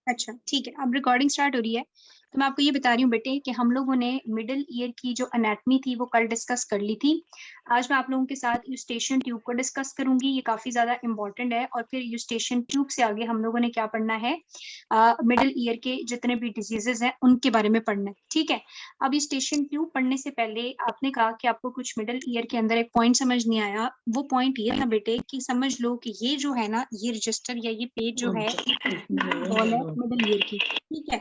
अच्छा ठीक है, अब रिकॉर्डिंग स्टार्ट हो रही है। तो मैं आपको ये बता रही हूँ बेटे कि हम लोगों ने मिडिल ईयर की जो एनाटमी थी वो कल डिस्कस कर ली थी। आज मैं आप लोगों के साथ यूस्टेशन ट्यूब को डिस्कस करूंगी, ये काफी ज्यादा इंपॉर्टेंट है। और फिर यूस्टेशन ट्यूब से आगे हम लोगों ने क्या पढ़ना है, मिडिल ईयर के जितने भी डिजीजेस हैं उनके बारे में पढ़ना है। ठीक है, अब यूस्टेशन ट्यूब पढ़ने से पहले आपने कहा कि आपको कुछ मिडिल ईयर के अंदर एक पॉइंट समझ नहीं आया। वो पॉइंट ये था बेटे कि समझ लो कि ये जो है ना, ये रजिस्टर या ये पेज जो है वॉल है मिडिल ईयर की। ठीक है,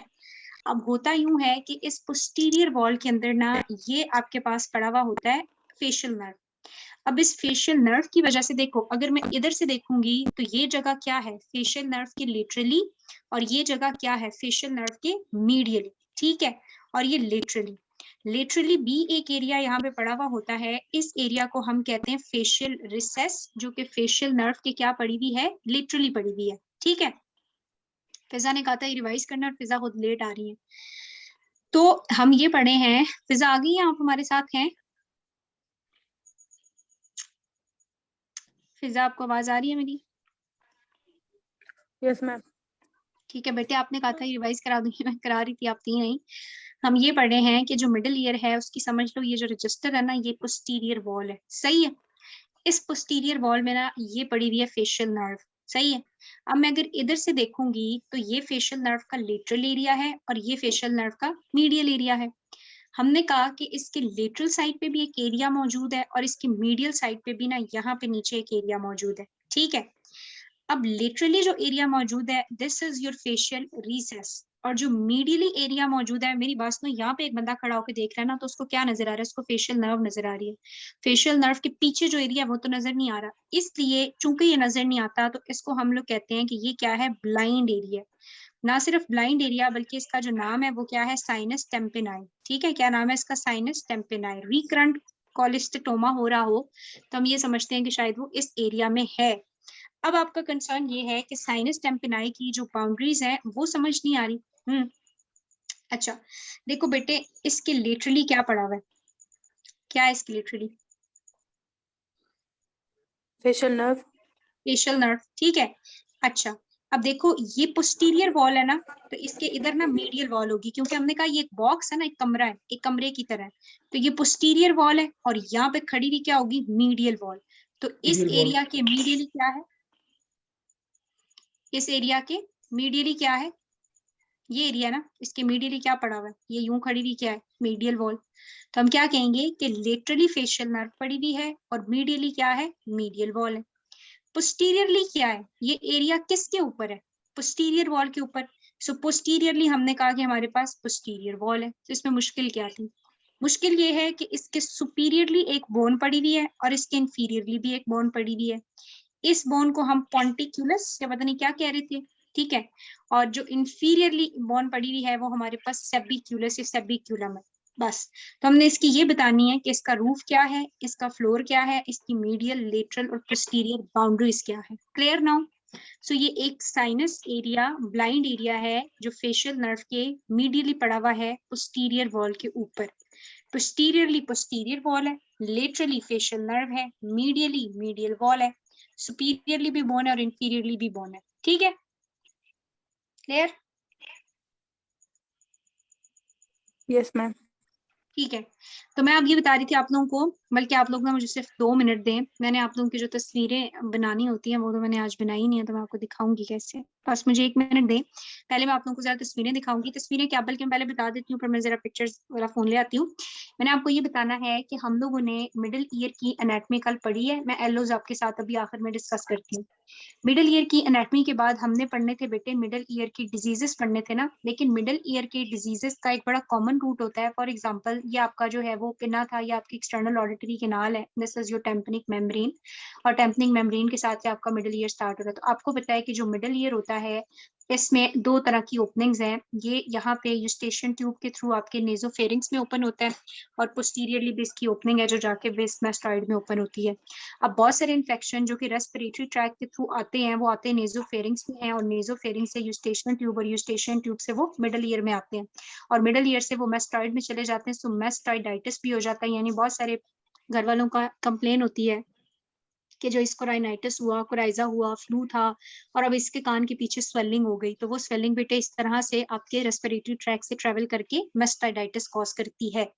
अब होता यूं है कि इस पोस्टीरियर वॉल के अंदर ना ये आपके पास पड़ा हुआ होता है फेशियल नर्व। अब इस फेशियल नर्व की वजह से देखो, अगर मैं इधर से देखूंगी तो ये जगह क्या है फेशियल नर्व के लेटरली, और ये जगह क्या है फेशियल नर्व के मीडियली। ठीक है, और ये लेटरली, लेटरली भी एक एरिया यहाँ पे पड़ा हुआ होता है। इस एरिया को हम कहते हैं फेशियल रिसेस, जो कि फेशियल नर्व के क्या पड़ी हुई है, लिटरली पड़ी हुई है। ठीक है, फिजा ने कहा था ये रिवाइज करना, और फिजा खुद लेट आ रही है। तो हम ये पढ़े हैं, फिजा आ गई हैं, आप हमारे साथ हैं? फिजा आपको आवाज आ रही है मेरी? Yes ma'am. ठीक है बेटे, आपने कहा था ये रिवाइज करा दूंगी, मैं करा रही थी, आप थी नहीं। हम ये पढ़े हैं कि जो मिडिल ईयर है उसकी समझ लो ये जो रजिस्टर है ना, ये पोस्टीरियर वॉल है। सही है, इस पोस्टीरियर वॉल में ना ये पड़ी हुई है फेशियल नर्व। सही है, अब मैं अगर इधर से देखूंगी तो ये फेशियल नर्व का लेटरल एरिया है और ये फेशियल नर्व का मीडियल एरिया है। हमने कहा कि इसके लेटरल साइड पे भी एक एरिया मौजूद है और इसकी मीडियल साइड पे भी ना यहाँ पे नीचे एक एरिया मौजूद है। ठीक है, अब लिटरली जो एरिया मौजूद है this is your facial recess, और जो मीडियली एरिया मौजूद है, मेरी बात सुनो, यहाँ पे एक बंदा खड़ा होकर देख रहा है ना, तो उसको क्या नजर आ रहा है, उसको फेशियल नर्व नजर आ रही है। फेशियल नर्व के पीछे जो एरिया है वो तो नजर नहीं आ रहा, इसलिए चूंकि ये नजर नहीं आता तो इसको हम लोग कहते हैं कि ये क्या है, ब्लाइंड एरिया। ना सिर्फ ब्लाइंड एरिया बल्कि इसका जो नाम है वो क्या है, साइनस टेम्पेनाई। ठीक है, क्या नाम है इसका, साइनस टेम्पेनाई। रिकरंट कॉलिस्टोमा हो रहा हो तो हम ये समझते हैं कि शायद वो इस एरिया में है। अब आपका कंसर्न ये है कि साइनस टेम्पेनाई की जो बाउंड्रीज है वो समझ नहीं आ रही। अच्छा, देखो बेटे, इसके लिटरली क्या पड़ा हुआ है, क्या है इसके literally, facial nerve. Facial nerve. ठीक है, अच्छा, अब देखो ये पोस्टीरियर वॉल है ना, तो इसके इधर ना मीडियल वॉल होगी, क्योंकि हमने कहा ये एक बॉक्स है ना, एक कमरा है, एक कमरे की तरह है। तो ये पोस्टीरियर वॉल है और यहाँ पे खड़ी हुई क्या होगी, मीडियल वॉल। तो इस एरिया के मीडियली क्या है, इस एरिया के मीडियली क्या है, ये एरिया ना, इसके मीडियली क्या पड़ा हुआ है, ये यूं खड़ी हुई क्या है, मीडियल वॉल। तो हम क्या कहेंगे कि लेटरली फेशियल नर्व पड़ी हुई है और मीडियली क्या है, मीडियल वॉल है। पोस्टीरियरली क्या है, ये एरिया किसके ऊपर है, पोस्टीरियर वॉल के ऊपर। सो पोस्टीरियरली हमने कहा कि हमारे पास पोस्टीरियर वॉल है। तो इसमें मुश्किल क्या थी, मुश्किल ये है कि इसके सुपीरियरली एक बोन पड़ी हुई है और इसके इंफीरियरली भी एक बोन पड़ी हुई है। इस बोन को हम पॉन्टिक्यूलस या पता नहीं क्या कह रहे थे। ठीक है, और जो इंफीरियरली बोन पड़ी हुई है वो हमारे पास सेबिक्यूलस या सेबिक्यूलम है। बस, तो हमने इसकी ये बतानी है कि इसका रूफ क्या है, इसका फ्लोर क्या है, इसकी मीडियल, लेटरल और पोस्टीरियर बाउंड्रीज क्या है। Clear now? सो ये एक साइनस एरिया, ब्लाइंड एरिया है जो फेशियल नर्व के मीडियली पड़ा हुआ है पोस्टीरियर वॉल के ऊपर। पोस्टीरियरली पोस्टीरियर वॉल है, लेटरली फेशियल नर्व है, मीडियली मीडियल वॉल है, सुपीरियरली भी बोन है और इंफीरियरली भी बोन है। ठीक है, क्लियर? Yes ma'am. ठीक है, तो मैं अब ये बता रही थी आप लोगों को, बल्कि आप लोग ना मुझे सिर्फ 2 मिनट दें, मैंने आप लोगों की जो तस्वीरें बनानी होती हैं वो तो मैंने आज बनाई नहीं है, तो मैं आपको दिखाऊंगी कैसे। बस मुझे 1 मिनट दें, पहले मैं आप लोगों को जरा तस्वीरें दिखाऊंगी। तस्वीरें क्या, बल्कि मैं पहले बता देती हूँ, पर मैं जरा पिक्चर्स वाला फोन ले आती हूँ। मैंने आपको ये बताना है कि हम लोगों ने मिडिल ईयर की एनाटमी कल पढ़ी है, मैं एलोज आपके साथ अभी आखिर में डिस्कस करती हूँ। मिडिल ईयर की एनाटमी के बाद हमने पढ़ने थे बेटे मिडिल ईयर की डिजीजेस पढ़ने थे ना, लेकिन मिडिल ईयर के डिजीजेस का एक बड़ा कॉमन रूट होता है। फॉर एग्जांपल ये आपका जो है वो पिना था, ये आपकी एक्सटर्नल ऑडिटरी कैनाल है, this is your tympanic membrane, और टेम्पनिक मेम्ब्रेन के साथ से आपका मिडिल ईयर स्टार्ट हो रहा है। तो आपको पता है कि जो मिडिल ईयर होता है इसमें दो तरह की ओपनिंग्स हैं। ये यहाँ पे यूस्टेशन ट्यूब के थ्रू आपके नेजोफेरिंग्स में ओपन होता है, और पोस्टीरियरली भी इसकी ओपनिंग है जो जाके वेस्ट मैस्टॉइड में ओपन होती है। अब बहुत सारे इन्फेक्शन जो कि रेस्पिरेटरी ट्रैक के थ्रू आते हैं वो आते हैं नेजोफेरिंग्स में हैं, और नेजोफेरिंग से यूस्टेशन ट्यूब, और यूस्टेशन ट्यूब से वो मिडल ईयर में आते हैं, और मिडल ईयर से वो मैस्टॉइड में चले जाते हैं। सो मैस्टॉइडाइटिस भी हो जाता है, यानी बहुत सारे घर वालों का कंप्लेन होती है कि जो इसको राइनाइटिस हुआ, कोराइजा हुआ, फ्लू था और अब इसके कान के पीछे स्वेलिंग हो गई, तो वो स्वेलिंग बेटे इस तरह से आपके रेस्पिरेटरी ट्रैक से ट्रेवल करके मास्टाइटिस कॉज करती है।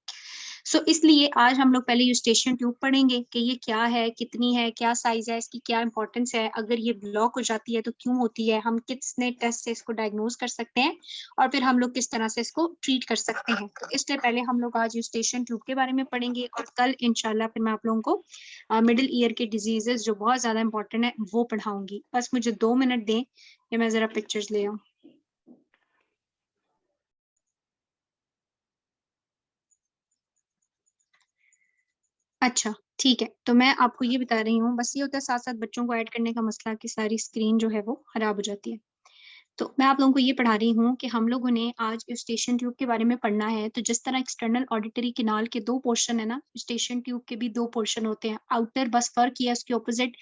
सो इसलिए आज हम लोग पहले यूस्टेशियन ट्यूब पढ़ेंगे कि ये क्या है, कितनी है, क्या साइज है, इसकी क्या इंपॉर्टेंस है, अगर ये ब्लॉक हो जाती है तो क्यों होती है, हम कितने टेस्ट से इसको डायग्नोज कर सकते हैं और फिर हम लोग किस तरह से इसको ट्रीट कर सकते हैं। तो इसलिए पहले हम लोग आज यूस्टेशियन ट्यूब के बारे में पढ़ेंगे और कल इंशाल्लाह फिर मैं आप लोगों को मिडिल ईयर के डिजीजेस जो बहुत ज्यादा इंपॉर्टेंट है वो पढ़ाऊंगी। बस मुझे 2 मिनट दें कि मैं जरा पिक्चर्स ले आऊं। अच्छा, ठीक है, तो मैं आपको ये बता रही हूँ, बस ये होता है साथ साथ बच्चों को ऐड करने का मसला कि सारी स्क्रीन जो है वो खराब हो जाती है। तो मैं आप लोगों को ये पढ़ा रही हूँ कि हम लोगों ने आज यूस्टेशियन ट्यूब के बारे में पढ़ना है। तो जिस तरह एक्सटर्नल ऑडिटरी किनाल के 2 पोर्शन है ना, यूस्टेशियन ट्यूब के भी 2 पोर्शन होते हैं। आउटर बस फर्क किया उसके ऑपोजिट,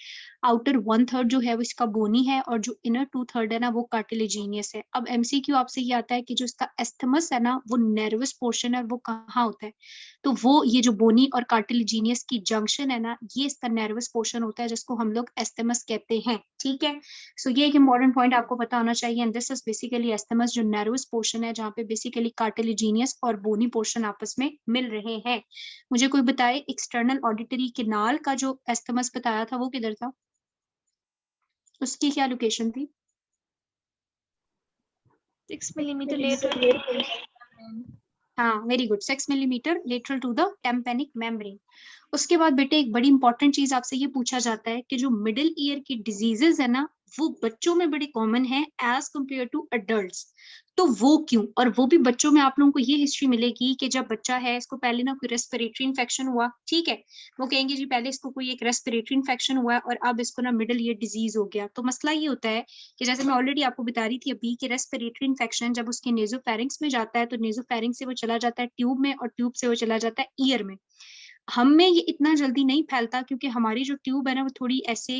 आउटर 1/3 जो है वो इसका बोनी है और जो इनर 2/3 है ना वो कार्टिलेजिनियस है। अब एमसीक्यू आपसे ये आता है कि जो इसका एस्थमस है ना वो नर्वस पोर्शन है, वो कहाँ होता है? तो वो ये जो बोनी और कार्टिलेजिनियस की जंक्शन है ना, ये इसका नर्वस पोर्शन होता है जिसको हम लोग एस्थमस कहते हैं। ठीक है, सो ये एक इम्पॉर्टेंट पॉइंट आपको पता होना चाहिए। And this is basically isthmus, जो नर्वस पोर्शन है जहाँ पे बेसिकली कार्टिलेजिनियस और बोनी पोर्शन आपस में मिल रहे हैं। मुझे कोई बताए एक्सटर्नल ऑडिटरी किनाल का जो एस्थमस बताया था वो किधर था, उसकी क्या लोकेशन थी? 6 millimeter lateral. हाँ, very good, 6 millimetre lateral to the tympanic membrane. उसके बाद बेटे एक बड़ी इंपॉर्टेंट चीज आपसे ये पूछा जाता है कि जो मिडिल ईयर की डिजीजेस है ना वो बच्चों में बड़ी कॉमन है एज कम्पेयर टू अडल्ट्स। तो वो क्यों? और वो भी बच्चों में आप लोगों को ये हिस्ट्री मिलेगी कि जब बच्चा है इसको पहले ना कोई रेस्पिरेटरी इन्फेक्शन हुआ, ठीक है, वो कहेंगे जी पहले इसको कोई एक रेस्पिरेटरी इन्फेक्शन हुआ और अब इसको ना मिडिल ईयर डिजीज हो गया। तो मसला ये होता है कि जैसे मैं ऑलरेडी आपको बता रही थी अभी कि रेस्पिरेटरी इन्फेक्शन जब उसके नेजोफेरिंक्स में जाता है तो नेजोफेरिंक्स से वो चला जाता है ट्यूब में और ट्यूब से वो चला जाता है ईयर में। हम में ये इतना जल्दी नहीं फैलता क्योंकि हमारी जो ट्यूब है ना वो थोड़ी ऐसे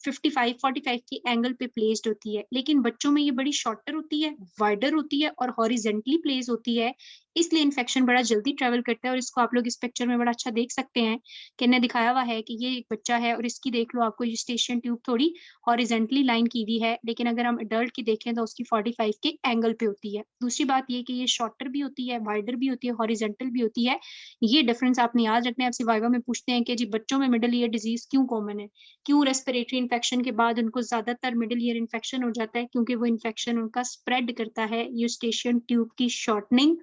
45 की एंगल पे प्लेस्ड होती है, लेकिन बच्चों में ये बड़ी शॉर्टर होती है, वाइडर होती है और हॉरिजेंटली प्लेस होती है, इसलिए इन्फेक्शन बड़ा जल्दी ट्रेवल करता है। और इसको आप लोग इस पिक्चर में बड़ा अच्छा देख सकते हैं कि इन्हें दिखाया हुआ है कि ये एक बच्चा है और इसकी देख लो आपको यूस्टेशियन ट्यूब थोड़ी हॉरिजेंटली लाइन की हुई है, लेकिन अगर हम अडल्ट की देखें तो उसकी 45 के एंगल पे होती है। दूसरी बात ये कि ये शॉर्टर भी होती है, वाइडर भी होती है, हॉरिजेंटल भी होती है। ये डिफरेंस आपने याद रखना है। आपसे वाइवा में पूछते हैं कि जी बच्चों में मिडिल ईयर डिजीज क्यों कॉमन है, क्यों रेस्पिरेटरी इन्फेक्शन के बाद उनको ज्यादातर मिडिल ईयर इन्फेक्शन हो जाता है, क्योंकि वो इन्फेक्शन उनका स्प्रेड करता है यूस्टेशियन ट्यूब की शॉर्टनिंग,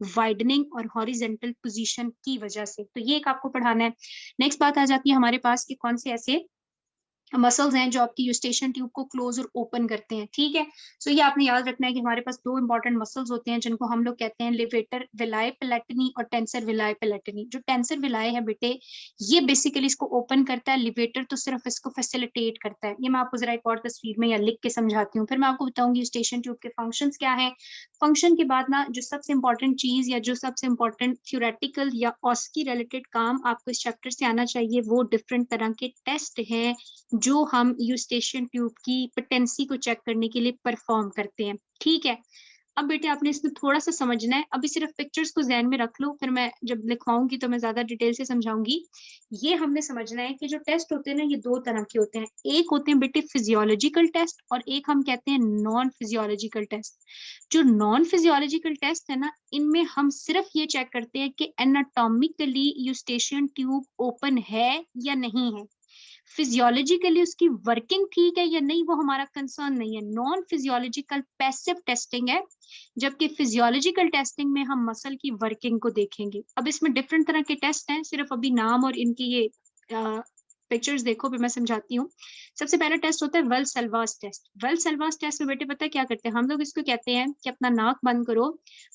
वाइडनिंग और हॉरिजेंटल पोजीशन की वजह से। तो ये एक आपको पढ़ाना है। नेक्स्ट बात आ जाती है हमारे पास कि कौन से ऐसे मसल्स हैं जो आपकी यूस्टेशियन ट्यूब को क्लोज और ओपन करते हैं। ठीक है, सो ये आपने याद रखना है कि हमारे पास 2 इंपॉर्टेंट मसल्स होते हैं जिनको हम लोग कहते हैं लिवेटर विलाय पेलेटिनी और टेंसर विलाय पेलेटिनी। जो टेंसर विलाय है बेटे ये बेसिकली इसको ओपन करता है, लिवेटर तो सिर्फ इसको फैसिलिटेट करता है। ये मैं आपको जरा एक और तस्वीर में या लिख के समझाती हूँ, फिर मैं आपको बताऊंगी यूस्टेशियन ट्यूब के फंक्शन क्या है। फंक्शन के बाद ना जो सबसे इंपॉर्टेंट चीज या जो सबसे इंपॉर्टेंट थ्योरेटिकल या ऑस्की रिलेटेड काम आपको इस चैप्टर से आना चाहिए वो डिफरेंट तरह के टेस्ट है जो हम यूस्टेशियन ट्यूब की पेटेंसी को चेक करने के लिए परफॉर्म करते हैं। ठीक है, अब बेटे आपने इसमें थोड़ा सा समझना है, अभी सिर्फ पिक्चर्स को ध्यान में रख लो, फिर मैं जब लिखवाऊंगी तो मैं ज्यादा डिटेल से समझाऊंगी। ये हमने समझना है कि जो टेस्ट होते हैं ना ये 2 तरह के होते हैं, एक होते हैं बेटे फिजियोलॉजिकल टेस्ट और एक हम कहते हैं नॉन फिजियोलॉजिकल टेस्ट। जो नॉन फिजियोलॉजिकल टेस्ट है ना इनमें हम सिर्फ ये चेक करते हैं कि एनाटॉमिकली यूस्टेशियन ट्यूब ओपन है या नहीं है, फिजियोलॉजिकली उसकी वर्किंग ठीक है या नहीं वो हमारा कंसर्न नहीं है। नॉन फिजियोलॉजिकल पैसिव टेस्टिंग है, जबकि फिजियोलॉजिकल टेस्टिंग में हम मसल की वर्किंग को देखेंगे। अब इसमें डिफरेंट तरह के टेस्ट हैं, सिर्फ अभी नाम और इनकी ये पिक्चर्स देखो फिर मैं समझाती हूँ। सबसे पहला टेस्ट होता है वेल्स-सेल्वास टेस्ट। वेल्स-सेल्वास टेस्ट में बेटे पता है क्या करते हैं हम लोग, इसको कहते हैं कि अपना नाक बंद करो,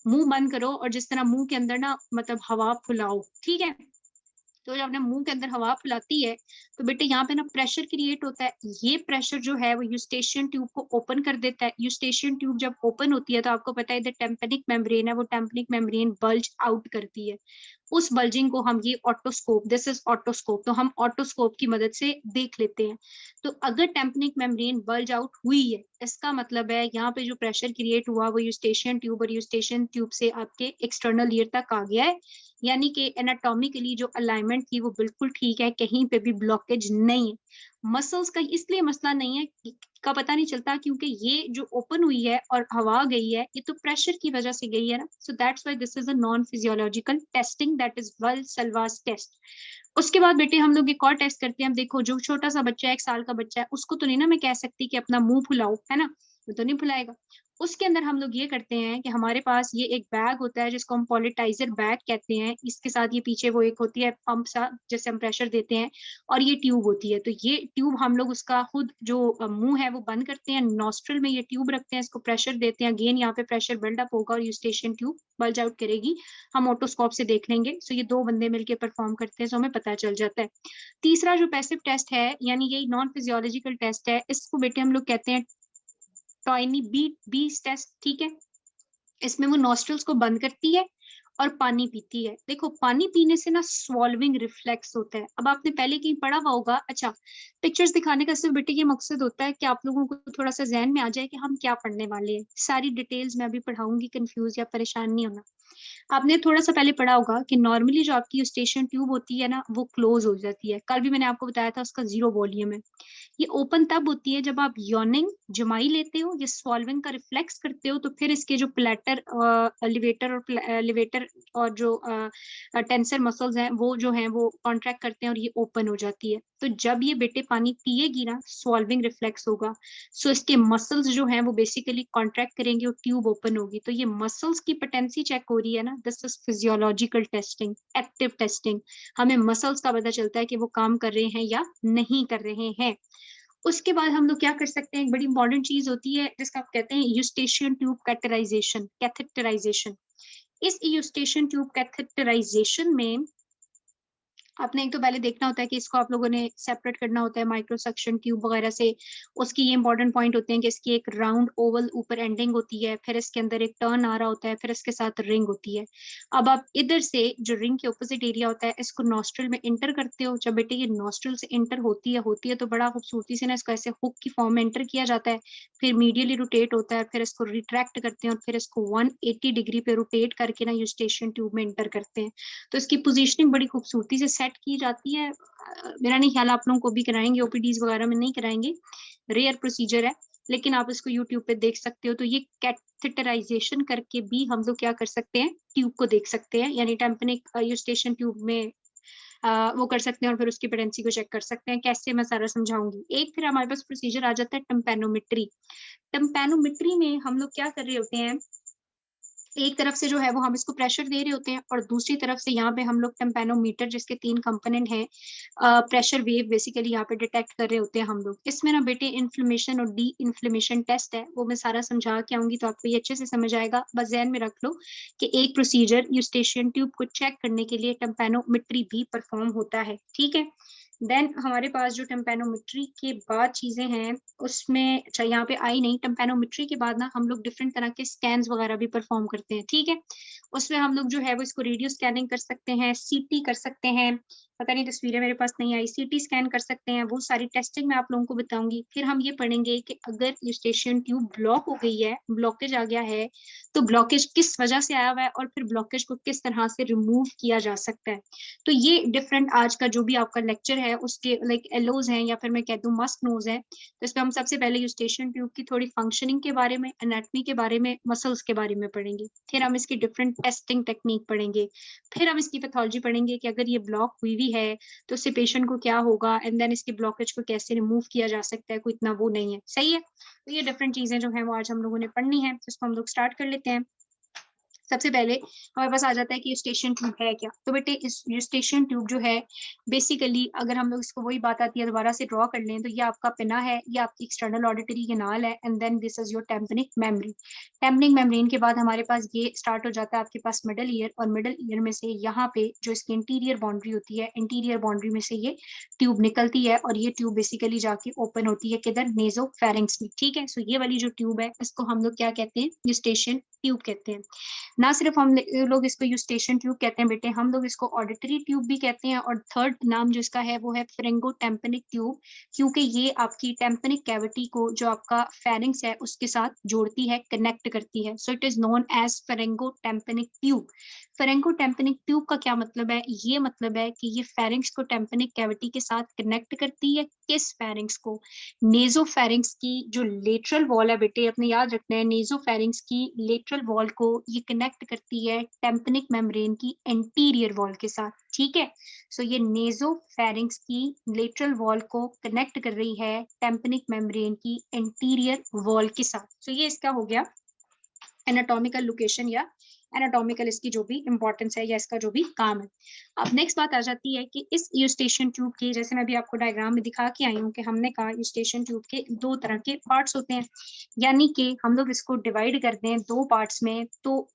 मुंह बंद करो और जिस तरह मुंह के अंदर ना मतलब हवा फुलाओ। ठीक है, तो जब अपने मुंह के अंदर हवा फुलाती है तो बेटे यहाँ पे ना प्रेशर क्रिएट होता है, ये प्रेशर जो है वो यूस्टेशियन ट्यूब को ओपन कर देता है। यूस्टेशियन ट्यूब जब ओपन होती है तो आपको पता है इधर टेम्पेनिक मेम्ब्रेन है, वो टेम्पेनिक मेम्ब्रेन बल्ज आउट करती है। उस बल्जिंग को हम ये ऑटोस्कोप, दिस इज ऑटोस्कोप, तो हम ऑटोस्कोप की मदद से देख लेते हैं। तो अगर टेम्पेनिक मेम्ब्रेन बल्ज आउट हुई है इसका मतलब है यहाँ पे जो प्रेशर क्रिएट हुआ वो यूस्टेशियन ट्यूब और यूस्टेशियन ट्यूब से आपके एक्सटर्नल ईयर तक आ गया है, यानी कि एनाटॉमिकली जो अलाइनमेंट थी वो बिल्कुल ठीक है, कहीं पे भी ब्लॉकेज नहीं है। मसल्स का इसलिए मसला नहीं है का पता नहीं चलता क्योंकि ये जो ओपन हुई है और हवा गई है ये तो प्रेशर की वजह से गई है ना, so that's why this is a non physiological testing, that is Valsalva's test. उसके बाद बेटे हम लोग एक और टेस्ट करते हैं। देखो जो छोटा सा बच्चा है, 1 साल का बच्चा है, उसको तो नहीं ना मैं कह सकती कि अपना मुंह फुलाओ, है ना, वो तो नहीं फुलाएगा। उसके अंदर हम लोग ये करते हैं कि हमारे पास ये एक बैग होता है जिसको हम पॉलिटाइजर बैग कहते हैं, इसके साथ ये पीछे वो एक होती है पंप सा जैसे हम प्रेशर देते हैं, और ये ट्यूब होती है। तो ये ट्यूब हम लोग उसका खुद जो मुंह है वो बंद करते हैं, नॉस्ट्रल में ये ट्यूब रखते हैं, इसको प्रेशर देते हैं, अगेन यहाँ पे प्रेशर बिल्डअप होगा और यूस्टेशियन ट्यूब बल्ज आउट करेगी। हम ऑटोस्कोप से देख लेंगे। सो ये 2 बंदे मिलकर परफॉर्म करते हैं, सो हमें पता चल जाता है। तीसरा जो पैसिव टेस्ट है यानी यही नॉन फिजियोलॉजिकल टेस्ट है, इसको बेटे हम लोग कहते हैं टॉयनी बीस टेस्ट, ठीक है। इसमें वो नॉस्ट्रल्स को बंद करती है और पानी पीती है। देखो पानी पीने से ना स्वॉल्विंग रिफ्लेक्स होता है। अब आपने पहले कहीं पढ़ा हुआ होगा। अच्छा, पिक्चर्स दिखाने का सिर्फ बेटे ये मकसद होता है कि आप लोगों को थोड़ा सा जहन में आ जाए कि हम क्या पढ़ने वाले हैं। सारी डिटेल्स मैं अभी पढ़ाऊंगी, कंफ्यूज या परेशान नहीं होना। आपने थोड़ा सा पहले पढ़ा होगा कि नॉर्मली जो आपकी यूस्टेशियन ट्यूब होती है ना वो क्लोज हो जाती है। कल भी मैंने आपको बताया था उसका 0 वॉल्यूम है। ये ओपन तब होती है जब आप यॉर्निंग जमाई लेते हो या स्वॉल्विंग का रिफ्लेक्स करते हो, तो फिर इसके जो प्लेटर एलिवेटर और जो टेंसर मसल्स हैं वो जो हैं वो कॉन्ट्रैक्ट करते हैं और ये ओपन हो जाती है। तो जब ये बेटे पानी पिएगी ना स्वॉल्विंग रिफ्लेक्स होगा, सो इसके मसल्स जो हैं वो बेसिकली कॉन्ट्रैक्ट करेंगे और ट्यूब ओपन होगी। तो ये मसल्स की पोटेंसी चेक हो रही है ना, this is physiological testing, active testing. हमें मसल्स का पता चलता है कि वो काम कर रहे हैं या नहीं कर रहे हैं। उसके बाद हम लोग क्या कर सकते हैं, एक बड़ी इंपॉर्टेंट चीज होती है जिसका आप कहते हैं यूस्टेशियन ट्यूब कैथेटराइजेशन। इस यूस्टेशियन ट्यूब कैथेटराइजेशन में आपने एक तो पहले देखना होता है कि इसको आप लोगों ने सेपरेट करना होता है माइक्रो सक्शन ट्यूब वगैरह से। उसकी ये इंपॉर्टेंट पॉइंट होते हैं कि इसकी एक राउंड ओवल ऊपर एंडिंग होती है, फिर इसके अंदर एक टर्न आ रहा होता है, फिर इसके साथ रिंग होती है। अब आप इधर से जो रिंग के ऑपोजिट एरिया होता है इसको नॉस्ट्रल में इंटर करते हो। जब बेटे ये नॉस्ट्रल से इंटर होती है तो बड़ा खूबसूरती से ना इसको ऐसे हुक की फॉर्म में इंटर किया जाता है, फिर मीडियली रोटेट होता है, फिर इसको रिट्रैक्ट करते हैं और फिर इसको 180 डिग्री पे रोटेट करके ना यूस्टेशियन ट्यूब में इंटर करते हैं। तो इसकी पोजीशनिंग बड़ी खूबसूरती से सेट की जाती है। मेरा नहीं ख्याल आप लोगों को भी कराएंगे, ओपीडीज वगैरह में नहीं कराएंगे, रेयर प्रोसीजर है, लेकिन आप इसको यूट्यूब पे देख सकते हो। तो ये कैथेटराइजेशन करके भी हम लोग क्या कर सकते हैं, ट्यूब को देख सकते हैं, यानी टेम्पनिक यूस्टेशियन ट्यूब में वो कर सकते हैं और फिर उसकी पोटेंसी को चेक कर सकते हैं। कैसे मैं सारा समझाऊंगी। एक फिर हमारे पास प्रोसीजर आ जाता है टेम्पेनोमेट्री। टेम्पेनोमेट्री में हम लोग क्या कर रहे होते हैं, एक तरफ से जो है वो हम इसको प्रेशर दे रहे होते हैं और दूसरी तरफ से यहाँ पे हम लोग टेम्पेनोमीटर जिसके 3 कंपोनेंट हैं, प्रेशर वेव बेसिकली यहाँ पे डिटेक्ट कर रहे होते हैं हम लोग। इसमें ना बेटे इन्फ्लेमेशन और डी इन्फ्लेमेशन टेस्ट है, वो मैं सारा समझा के आऊंगी तो आपको ये अच्छे से समझ आएगा। बस ध्यान में रख लो कि एक प्रोसीजर यूस्टेशियन ट्यूब को चेक करने के लिए टेम्पेनोमेट्री भी परफॉर्म होता है, ठीक है। देन हमारे पास जो टेम्पेनोमेट्री के बाद चीजें हैं उसमें, अच्छा यहाँ पे आई नहीं, टेम्पेनोमेट्री के बाद ना हम लोग डिफरेंट तरह के स्कैन्स वगैरह भी परफॉर्म करते हैं, ठीक है। उसमें हम लोग जो है वो इसको रेडियो स्कैनिंग कर सकते हैं, सीटी कर सकते हैं, पता नहीं तस्वीरें मेरे पास नहीं आई, सीटी स्कैन कर सकते हैं। वो सारी टेस्टिंग मैं आप लोगों को बताऊंगी। फिर हम ये पढ़ेंगे कि अगर यूस्टेशियन ट्यूब ब्लॉक हो गई है, ब्लॉकेज आ गया है, तो ब्लॉकेज किस वजह से आया हुआ है और फिर ब्लॉकेज को किस तरह से रिमूव किया जा सकता है। तो ये डिफरेंट आज का जो भी आपका लेक्चर है उसके लाइक एलोज हैं या फिर मैं कह दूं मस्ट नोज है। तो इसमें हम सबसे पहले यूस्टेशियन ट्यूब की थोड़ी फंक्शनिंग के बारे में, एनाटॉमी के बारे में, मसल्स के बारे में पढ़ेंगे। फिर हम इसकी डिफरेंट टेस्टिंग टेक्निक पढ़ेंगे। फिर हम इसकी पैथोलॉजी पढ़ेंगे कि अगर ये ब्लॉक हुई भी है तो उससे पेशेंट को क्या होगा, एंड देन इसकी ब्लॉकेज को कैसे रिमूव किया जा सकता है, कोई इतना वो नहीं है, सही है। तो ये डिफरेंट चीजें जो है वो आज हम लोगों ने पढ़नी है, तो इसको हम लोग स्टार्ट कर लेते हैं। सबसे पहले हमारे पास आ जाता है कि यूस्टेशियन ट्यूब है क्या। तो बेटे इस यूस्टेशियन ट्यूब जो है बेसिकली अगर हम लोग इसको वही बात आती है दोबारा से ड्रॉ कर लें तो ये आपका पिना है, ये आपकी एक्सटर्नल ऑडिटरी कैनाल है, and then this is your tympanic membrane. Tympanic membrane के बाद हमारे पास ये स्टार्ट हो जाता है आपके पास मिडल ईयर, और मिडल ईयर में से यहाँ पे जो इसकी इंटीरियर बाउंड्री होती है, इंटीरियर बाउंड्री में से ये ट्यूब निकलती है और ये ट्यूब बेसिकली जाके ओपन होती है किधर, नेजोफेरिंक्स में, ठीक है। सो ये वाली जो ट्यूब है इसको हम लोग क्या कहते हैं, यूस्टेशियन ट्यूब कहते हैं। ना सिर्फ हम लोग इसको यूस्टेशियन ट्यूब कहते हैं बेटे, हम लोग इसको ऑडिटरी ट्यूब भी कहते हैं, और थर्ड नाम जो इसका है वो है फेरिंगोटेम्पेनिक ट्यूब, क्योंकि ये आपकी टेम्पेनिक कैविटी को जो आपका फेरिंग्स है उसके साथ जोड़ती है, कनेक्ट करती है। So it is known as pharyngotympanic tube. Pharyngotympanic tube का क्या मतलब है? ये मतलब है कि ये फेरिंक्स को टेम्पैनिक कैविटी के साथ कनेक्ट करती है। किस फेरिंक्स को? नेज़ोफेरिंक्स की जो लेटरल वॉल है बेटे, अपने याद रखना है, नेज़ोफेरिंक्स की लेटरल वॉल को ये कनेक्ट करती है टेम्पैनिक मेम्ब्रेन की एंटीरियर वॉल के साथ, ठीक है? सो ये नेज़ोफेरिंक्स की लेटरल वॉल को कनेक्ट कर रही है टेम्पैनिक मेम्ब्रेन की एंटीरियर वॉल के साथ। सो ये इसका हो गया एनाटॉमिकल लोकेशन या एनाटॉमिकल इसकी जो भी इंपॉर्टेंस है या इसका जो भी काम है। अब नेक्स्ट बात आ जाती है कि इस यूस्टेशियन ट्यूब के, जैसे मैं अभी आपको डायग्राम में दिखा के आई हूँ कि हमने कहा यूस्टेशियन ट्यूब के 2 तरह के पार्ट्स होते हैं, यानी कि हम लोग इसको डिवाइड करते हैं 2 पार्ट्स में। तो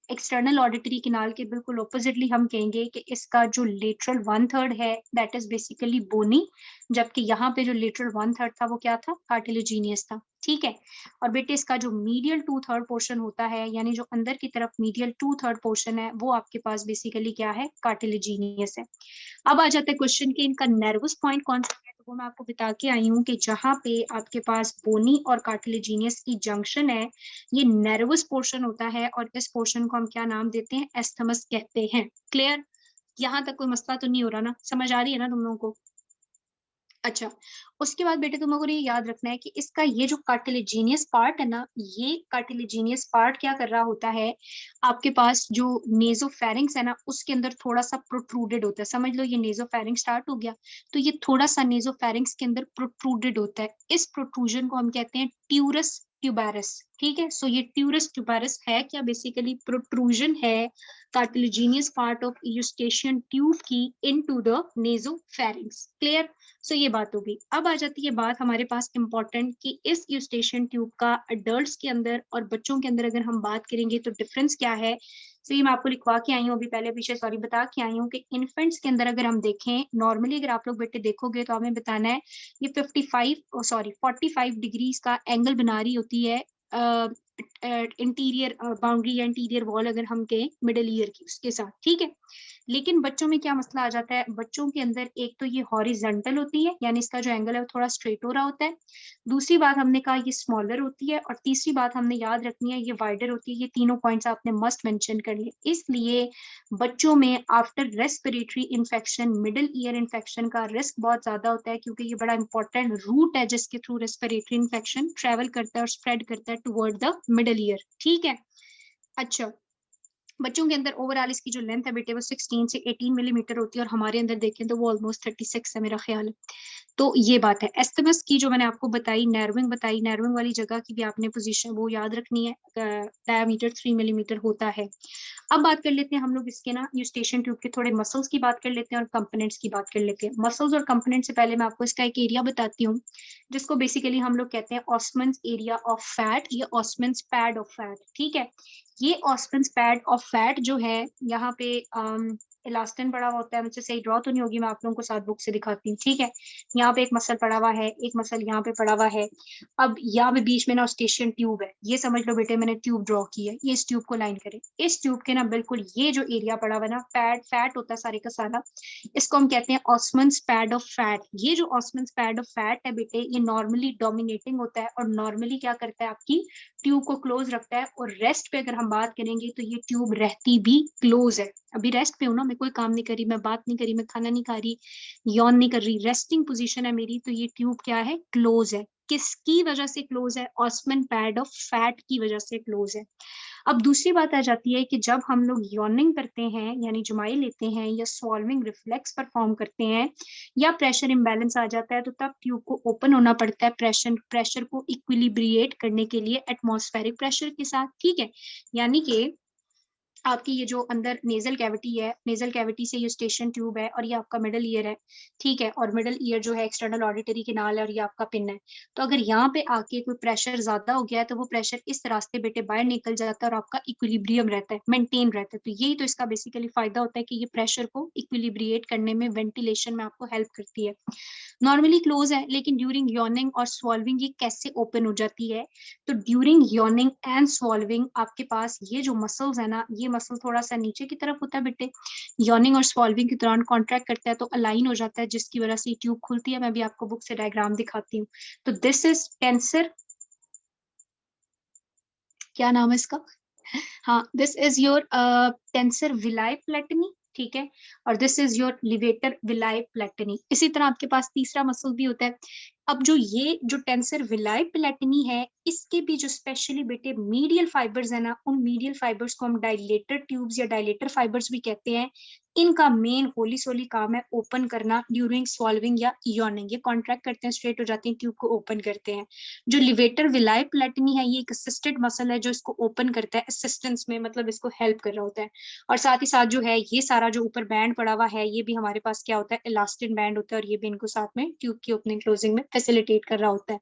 एक्सटर्नल ऑडिटरी कैनाल के बिल्कुल ऑपोजिटली हम कहेंगे कि इसका जो लेटरल 1/3 है दैट इज बेसिकली बोनी, जबकि यहाँ पे जो लेटरल 1/3 था वो क्या था? कार्टिलेजिनियस था, ठीक है? और बेटे इसका जो मीडियल 2/3 पोर्शन होता है, यानी जो अंदर की तरफ मीडियल 2/3 पोर्शन है, वो आपके पास बेसिकली क्या है? कार्टिलेजिनियस है। अब आ जाता है क्वेश्चन कि इनका नर्वस पॉइंट कौन सा है, तो वो मैं आपको बता के आई हूँ कि जहाँ पे आपके पास बोनी और कार्टिलेजिनियस की जंक्शन है, ये नर्वस पोर्शन होता है और इस पोर्शन को हम क्या नाम देते हैं? एस्थमस कहते हैं। क्लियर? यहाँ तक कोई मसला तो नहीं हो रहा ना? समझ आ रही है ना तुम लोगों को? अच्छा, उसके बाद बेटे तुम लोगों को ये याद रखना है कि इसका ये जो कार्टिलेजिनियस पार्ट है ना, ये कार्टिलेजिनियस पार्ट क्या कर रहा होता है, आपके पास जो नेजोफेरिंक्स है ना, उसके अंदर थोड़ा सा प्रोट्रूडेड होता है। समझ लो ये नेजोफेरिंक्स स्टार्ट हो गया, तो ये थोड़ा सा नेजोफेरिंक्स के अंदर प्रोट्रूडेड होता है। इस प्रोट्रूजन को हम कहते हैं ट्यूरस ट्यूबेरस, ठीक है? सो ये ट्यूरस ट्यूबेरस है क्या? बेसिकली प्रोट्रूजन है cartilaginous part of Eustachian tube की इनटू द नेजोफेरिंक्स। क्लियर? सो ये बात होगी। अब आ जाती है बात हमारे पास इंपॉर्टेंट कि इस यूस्टेशियन ट्यूब का अडल्ट्स के अंदर और बच्चों के अंदर अगर हम बात करेंगे तो डिफरेंस क्या है। सो ये मैं आपको लिखवा के आई हूँ अभी, पहले पीछे सॉरी बता के आई हूँ कि इन्फेंट्स के अंदर अगर हम देखें, नॉर्मली अगर आप लोग बेटे देखोगे तो हमें बताना है ये 45 डिग्रीज का एंगल बना रही होती है इंटीरियर बाउंड्री या इंटीरियर वॉल अगर हम कहें मिडल ईयर की उसके साथ, ठीक है? लेकिन बच्चों में क्या मसला आ जाता है, बच्चों के अंदर एक तो ये हॉरिजेंटल होती है, यानी इसका जो एंगल है वो थोड़ा स्ट्रेट हो रहा होता है। दूसरी बात हमने कहा ये स्मॉलर होती है, और तीसरी बात हमने याद रखनी है ये वाइडर होती है। ये तीनों पॉइंट्स आपने मस्ट मेंशन कर लिए। इसलिए बच्चों में after respiratory infection middle ear infection का रिस्क बहुत ज्यादा होता है, क्योंकि ये बड़ा इंपॉर्टेंट रूट है जिसके थ्रू रेस्पिरेटरी इन्फेक्शन ट्रेवल करता है और स्प्रेड करता है टुवर्ड द मिडिल ईयर, ठीक है? अच्छा, बच्चों के अंदर ओवरऑल इसकी जो लेंथ है बेटे वो 16 से 18 मिलीमीटर होती है, और हमारे अंदर देखें तो वो ऑलमोस्ट 36 है मेरा ख्याल है। तो ये बात है। एस्थमस की जो मैंने आपको बताई, नैरोइंग बताई, नैरोइंग वाली जगह की भी आपने पोजीशन वो याद रखनी है। डायमीटर 3 मिलीमीटर होता है। अब बात कर लेते हैं हम लोग इसके ना यूस्टेशियन ट्यूब के थोड़े मसल्स की बात कर लेते हैं और कंपोनेंट्स की बात कर लेते हैं। मसल्स और कंपोनेंट से पहले मैं आपको इसका एक एरिया बताती हूँ, जिसको बेसिकली हम लोग कहते हैं ऑस्मन्स एरिया ऑफ फैट या ऑस्मन्स पैड ऑफ फैट, ठीक है? ये ऑस्मन्स पैड ऑफ फैट जो है, यहाँ पे इलास्टिन पड़ा हुआ होता है। मुझसे सही ड्रॉ तो नहीं होगी, मैं आप लोगों को साथ बुक से दिखाती हूँ, ठीक है? यहाँ पे एक मसल पड़ा हुआ है, एक मसल यहाँ पे पड़ा हुआ है। अब यहाँ पे बीच में ना ऑस्टेशियन ट्यूब है, ये समझ लो बेटे मैंने ट्यूब ड्रॉ की है, ये इस ट्यूब को लाइन करें। इस ट्यूब के ना बिल्कुल ये जो एरिया पड़ा हुआ है ना, फैट होता है सारे का सारा, इसको हम कहते हैं ऑस्मन्स पैड ऑफ फैट। ये जो ऑस्मन्स पैड ऑफ फैट है बेटे, ये नॉर्मली डोमिनेटिंग होता है और नॉर्मली क्या करता है, आपकी ट्यूब को क्लोज रखता है। और रेस्ट पे अगर हम बात करेंगे तो ये ट्यूब रहती भी क्लोज है। अभी रेस्ट पे हूँ ना, मैं कोई काम नहीं कर रही, मैं बात नहीं कर रही, मैं खाना नहीं खा रही, यौन नहीं कर रही, रेस्टिंग पोजीशन है मेरी, तो ये ट्यूब क्या है, क्लोज है। किसकी वजह से क्लोज है? ऑस्मन पैड ऑफ फैट की वजह से क्लोज है। अब दूसरी बात आ जाती है कि जब हम लोग यॉर्निंग करते हैं यानी जुमाई लेते हैं या सॉल्विंग रिफ्लेक्स परफॉर्म करते हैं या प्रेशर इम्बैलेंस आ जाता है, तो तब ट्यूब को ओपन होना पड़ता है प्रेशर को इक्विलिब्रिएट करने के लिए एटमॉस्फेरिक प्रेशर के साथ, ठीक है? यानी कि आपकी ये जो अंदर नेजल कैविटी है, नेजल कैविटी से यूस्टेशियन ट्यूब है और ये आपका मिडल ईयर है, ठीक है? और मिडल ईयर जो है एक्सटर्नल ऑडिटरी कैनाल है और ये आपका पिन है। तो अगर यहाँ पे आके कोई प्रेशर ज्यादा हो गया है तो वो प्रेशर इस रास्ते बेटे बाहर निकल जाता है और आपका इक्विलिब्रियम रहता है, मेंटेन रहता है। तो यही तो इसका बेसिकली फायदा होता है कि ये प्रेशर को इक्विलिब्रिएट करने में, वेंटिलेशन में आपको हेल्प करती है। नॉर्मली क्लोज है, लेकिन ड्यूरिंग यॉर्निंग और स्वॉल्विंग ये कैसे ओपन हो जाती है? तो ड्यूरिंग यॉर्निंग एंड स्वॉल्विंग आपके पास ये जो मसल्स है ना, ये मसल थोड़ा सा नीचे की तरफ होता है बेटे, यॉर्निंग और स्वॉल्विंग के दौरान कॉन्ट्रैक्ट करता है तो अलाइन हो जाता है, जिसकी वजह से ट्यूब खुलती है। मैं भी आपको बुक से डायग्राम दिखाती हूँ। तो दिस इज टेंसर, क्या नाम है इसका? हाँ, this is your tensor veli palatini, ठीक है, और this is your levator veli palatini. इसी तरह आपके पास तीसरा मसल भी होता है। अब जो ये जो टेंसर विलाई प्लेटनी है, इसके भी जो स्पेशली बेटे मीडियल फाइबर्स है ना, उन मीडियल फाइबर्स को हम डायलेटर ट्यूब्स या डायलेटर फाइबर्स भी कहते हैं। इनका मेन होली सोली काम है ओपन करना ड्यूरिंग स्वॉल्विंग या यॉर्निंग। ये कॉन्ट्रैक्ट करते हैं, स्ट्रेट हो जाती हैं, ट्यूब को ओपन करते हैं। जो लिवेटर विलाई प्लेटनी है, ये एक असिस्टेड मसल है जो इसको ओपन करता है असिस्टेंस में, मतलब इसको हेल्प कर रहा होता है। और साथ ही साथ जो है ये सारा जो ऊपर बैंड पड़ा हुआ है, ये भी हमारे पास क्या होता है, इलास्टिन बैंड होता है, और ये भी इनको साथ में ट्यूब की ओपनिंग क्लोजिंग में फैसिलिटेट कर रहा होता है।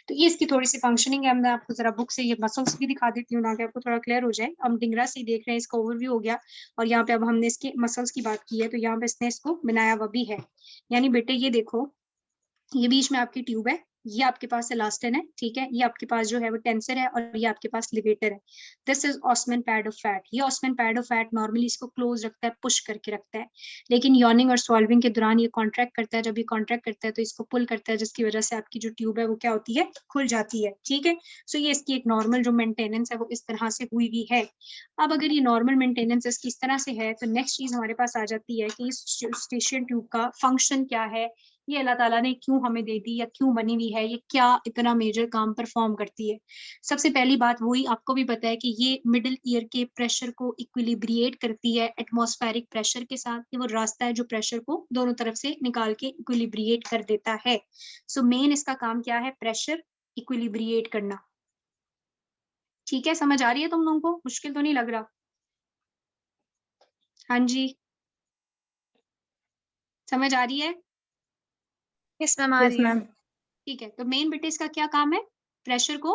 तो ये इसकी थोड़ी सी फंक्शनिंग है। मैं आपको जरा बुक से ये मसल्स भी दिखा देती हूँ ताकि आपको थोड़ा क्लियर हो जाए। हम डिंगरा से देख रहे हैं, इसका ओवरव्यू हो गया, और यहाँ पे अब हमने इसके मसल्स की बात की है, तो यहाँ पे इसने इसको बनाया हुआ भी है। यानी बेटे ये देखो, ये बीच में आपकी ट्यूब है, ये आपके पास इलास्टिन है, ठीक है, ये आपके पास जो है वो टेंसर है, और ये आपके पास लिवेटर है। This is Ostmann's pad of fat. ये Ostmann pad of fat normally इसको क्लोज रखता है, पुश करके रखता है, लेकिन यॉर्निंग और सॉल्विंग के दौरान ये कॉन्ट्रैक्ट करता है। जब ये कॉन्ट्रैक्ट करता है तो इसको पुल करता है, जिसकी वजह से आपकी जो ट्यूब है वो क्या होती है, खुल जाती है, ठीक है। सो ये इसकी एक नॉर्मल जो मेंटेनेंस है वो इस तरह से हुई भी है। अब अगर ये नॉर्मल मेंटेनेंस इसकी इस तरह से है, तो नेक्स्ट चीज हमारे पास आ जाती है कि इस स्टेशन ट्यूब का फंक्शन क्या है, ये अल्लाह ताला ने क्यों हमें दे दी या क्यों बनी हुई है, ये क्या इतना मेजर काम परफॉर्म करती है। सबसे पहली बात वही आपको भी पता है कि ये मिडिल ईयर के प्रेशर को इक्विलिब्रिएट करती है एटमॉस्फेरिक प्रेशर के साथ। ये वो रास्ता है जो प्रेशर को दोनों तरफ से निकाल के इक्विलिब्रिएट कर देता है। सो मेन इसका काम क्या है, प्रेशर इक्विलिब्रिएट करना। ठीक है, समझ आ रही है तुम लोगों को, मुश्किल तो नहीं लग रहा? हाँ जी, समझ आ रही है? Yes, ma'am. आ Yes, रही है। ma'am. ठीक है, तो मेन बेटे इसका क्या काम है, प्रेशर को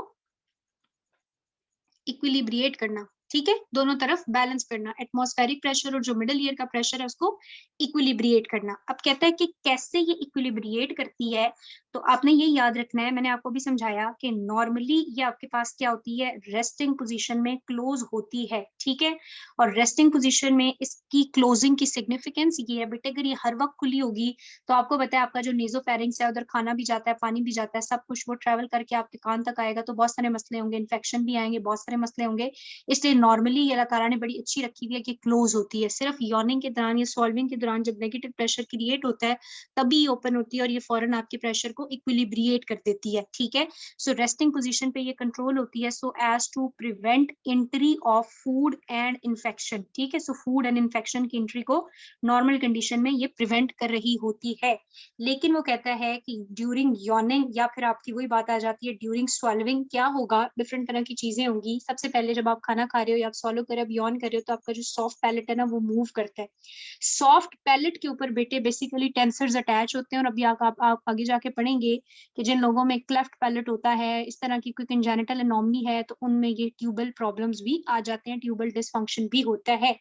इक्विलिब्रिएट करना, ठीक है, दोनों तरफ बैलेंस करना, एटमॉस्फेरिक प्रेशर और जो मिडिल ईयर का प्रेशर है उसको इक्विलिब्रिएट करना। अब कहता है कि कैसे ये इक्विलिब्रिएट करती है, तो आपने ये याद रखना है, मैंने आपको भी समझाया कि नॉर्मली ये आपके पास क्या होती है, रेस्टिंग पोजीशन में क्लोज होती है, ठीक है। और रेस्टिंग पोजीशन में इसकी क्लोजिंग की सिग्निफिकेंस ये है बेटे, अगर ये हर वक्त खुली होगी तो आपको पता है आपका जो नेजोफेरिंक्स है, उधर खाना भी जाता है, पानी भी जाता है, सब कुछ वो ट्रेवल करके आपके कान तक आएगा, तो बहुत सारे मसले होंगे, इन्फेक्शन भी आएंगे, बहुत सारे मसले होंगे। इसलिए नॉर्मली ये अल्लाह ताला ने बड़ी अच्छी रखी हुई है कि क्लोज होती है। सिर्फ यॉर्निंग के दौरान या सॉल्विंग के दौरान जब नेगेटिव प्रेशर क्रिएट होता है तभी ओपन होती है, और ये फौरन आपके प्रेशर को इक्विलिब्रिएट कर देती है, ठीक है। सो रेस्टिंग पोजीशन पे ये कंट्रोल होती है so as to prevent entry of food and infection, ठीक है। सो फूड एंड इन्फेक्शन की एंट्री को नॉर्मल कंडीशन में ये प्रिवेंट कर रही होती है। लेकिन वो कहता है कि ड्यूरिंग यॉर्निंग या फिर आपकी वही बात आ जाती है ड्यूरिंग स्वॉल्विंग, क्या होगा, डिफरेंट तरह की चीजें होंगी। सबसे पहले जब आप खाना खा रहे हो या आप सॉलो कर रहे हो, आप यॉर्न कर रहे हो, तो आपका जो सॉफ्ट पैलेट है ना वो मूव करता है। सॉफ्ट पैलेट के ऊपर बेटे बेसिकली टेंसर्स अटैच होते हैं, और अभी आप आगे जाके पढ़ेंगे कि जिन लोगों में क्लेफ्ट पैलेट होता है, इस तरह की कोई कंजेनिटल एनोमली है, तो उनमें ये ट्यूबल प्रॉब्लम्स भी आ जाते हैं, ट्यूबल डिसफंक्शन भी होता है।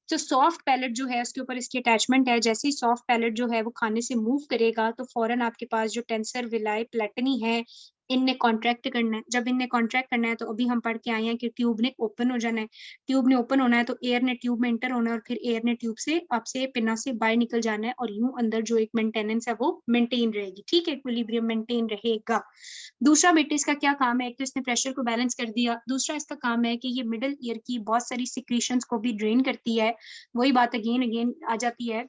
जो सॉफ्ट पैलेट जो है उसके ऊपर इसकी अटैचमेंट है, जैसे ही सॉफ्ट पैलेट जो है वो खाने से मूव करेगा तो फौरन आपके पास जो टेंसर विलाई प्लेटनी है, इनने कॉन्ट्रैक्ट करना है। जब इनने कॉन्ट्रैक्ट करना है तो अभी हम पढ़ के आए हैं कि ट्यूब ने ओपन हो जाना है। ट्यूब ने ओपन होना है तो एयर ने ट्यूब में एंटर होना है, और फिर एयर ने ट्यूब से आपसे पिना से बाहर निकल जाना है, और यूं अंदर जो एक मेंटेनेंस है वो मेंटेन रहेगी, ठीक है, इक्विलिब्रियम मेंटेन रहेगा। दूसरा बेटे इसका क्या काम है, एक तो इसने प्रेशर को बैलेंस कर दिया, दूसरा इसका काम है कि ये मिडिल ईयर की बहुत सारी सिक्रीशंस को भी ड्रेन करती है। वही बात अगेन अगेन आ जाती है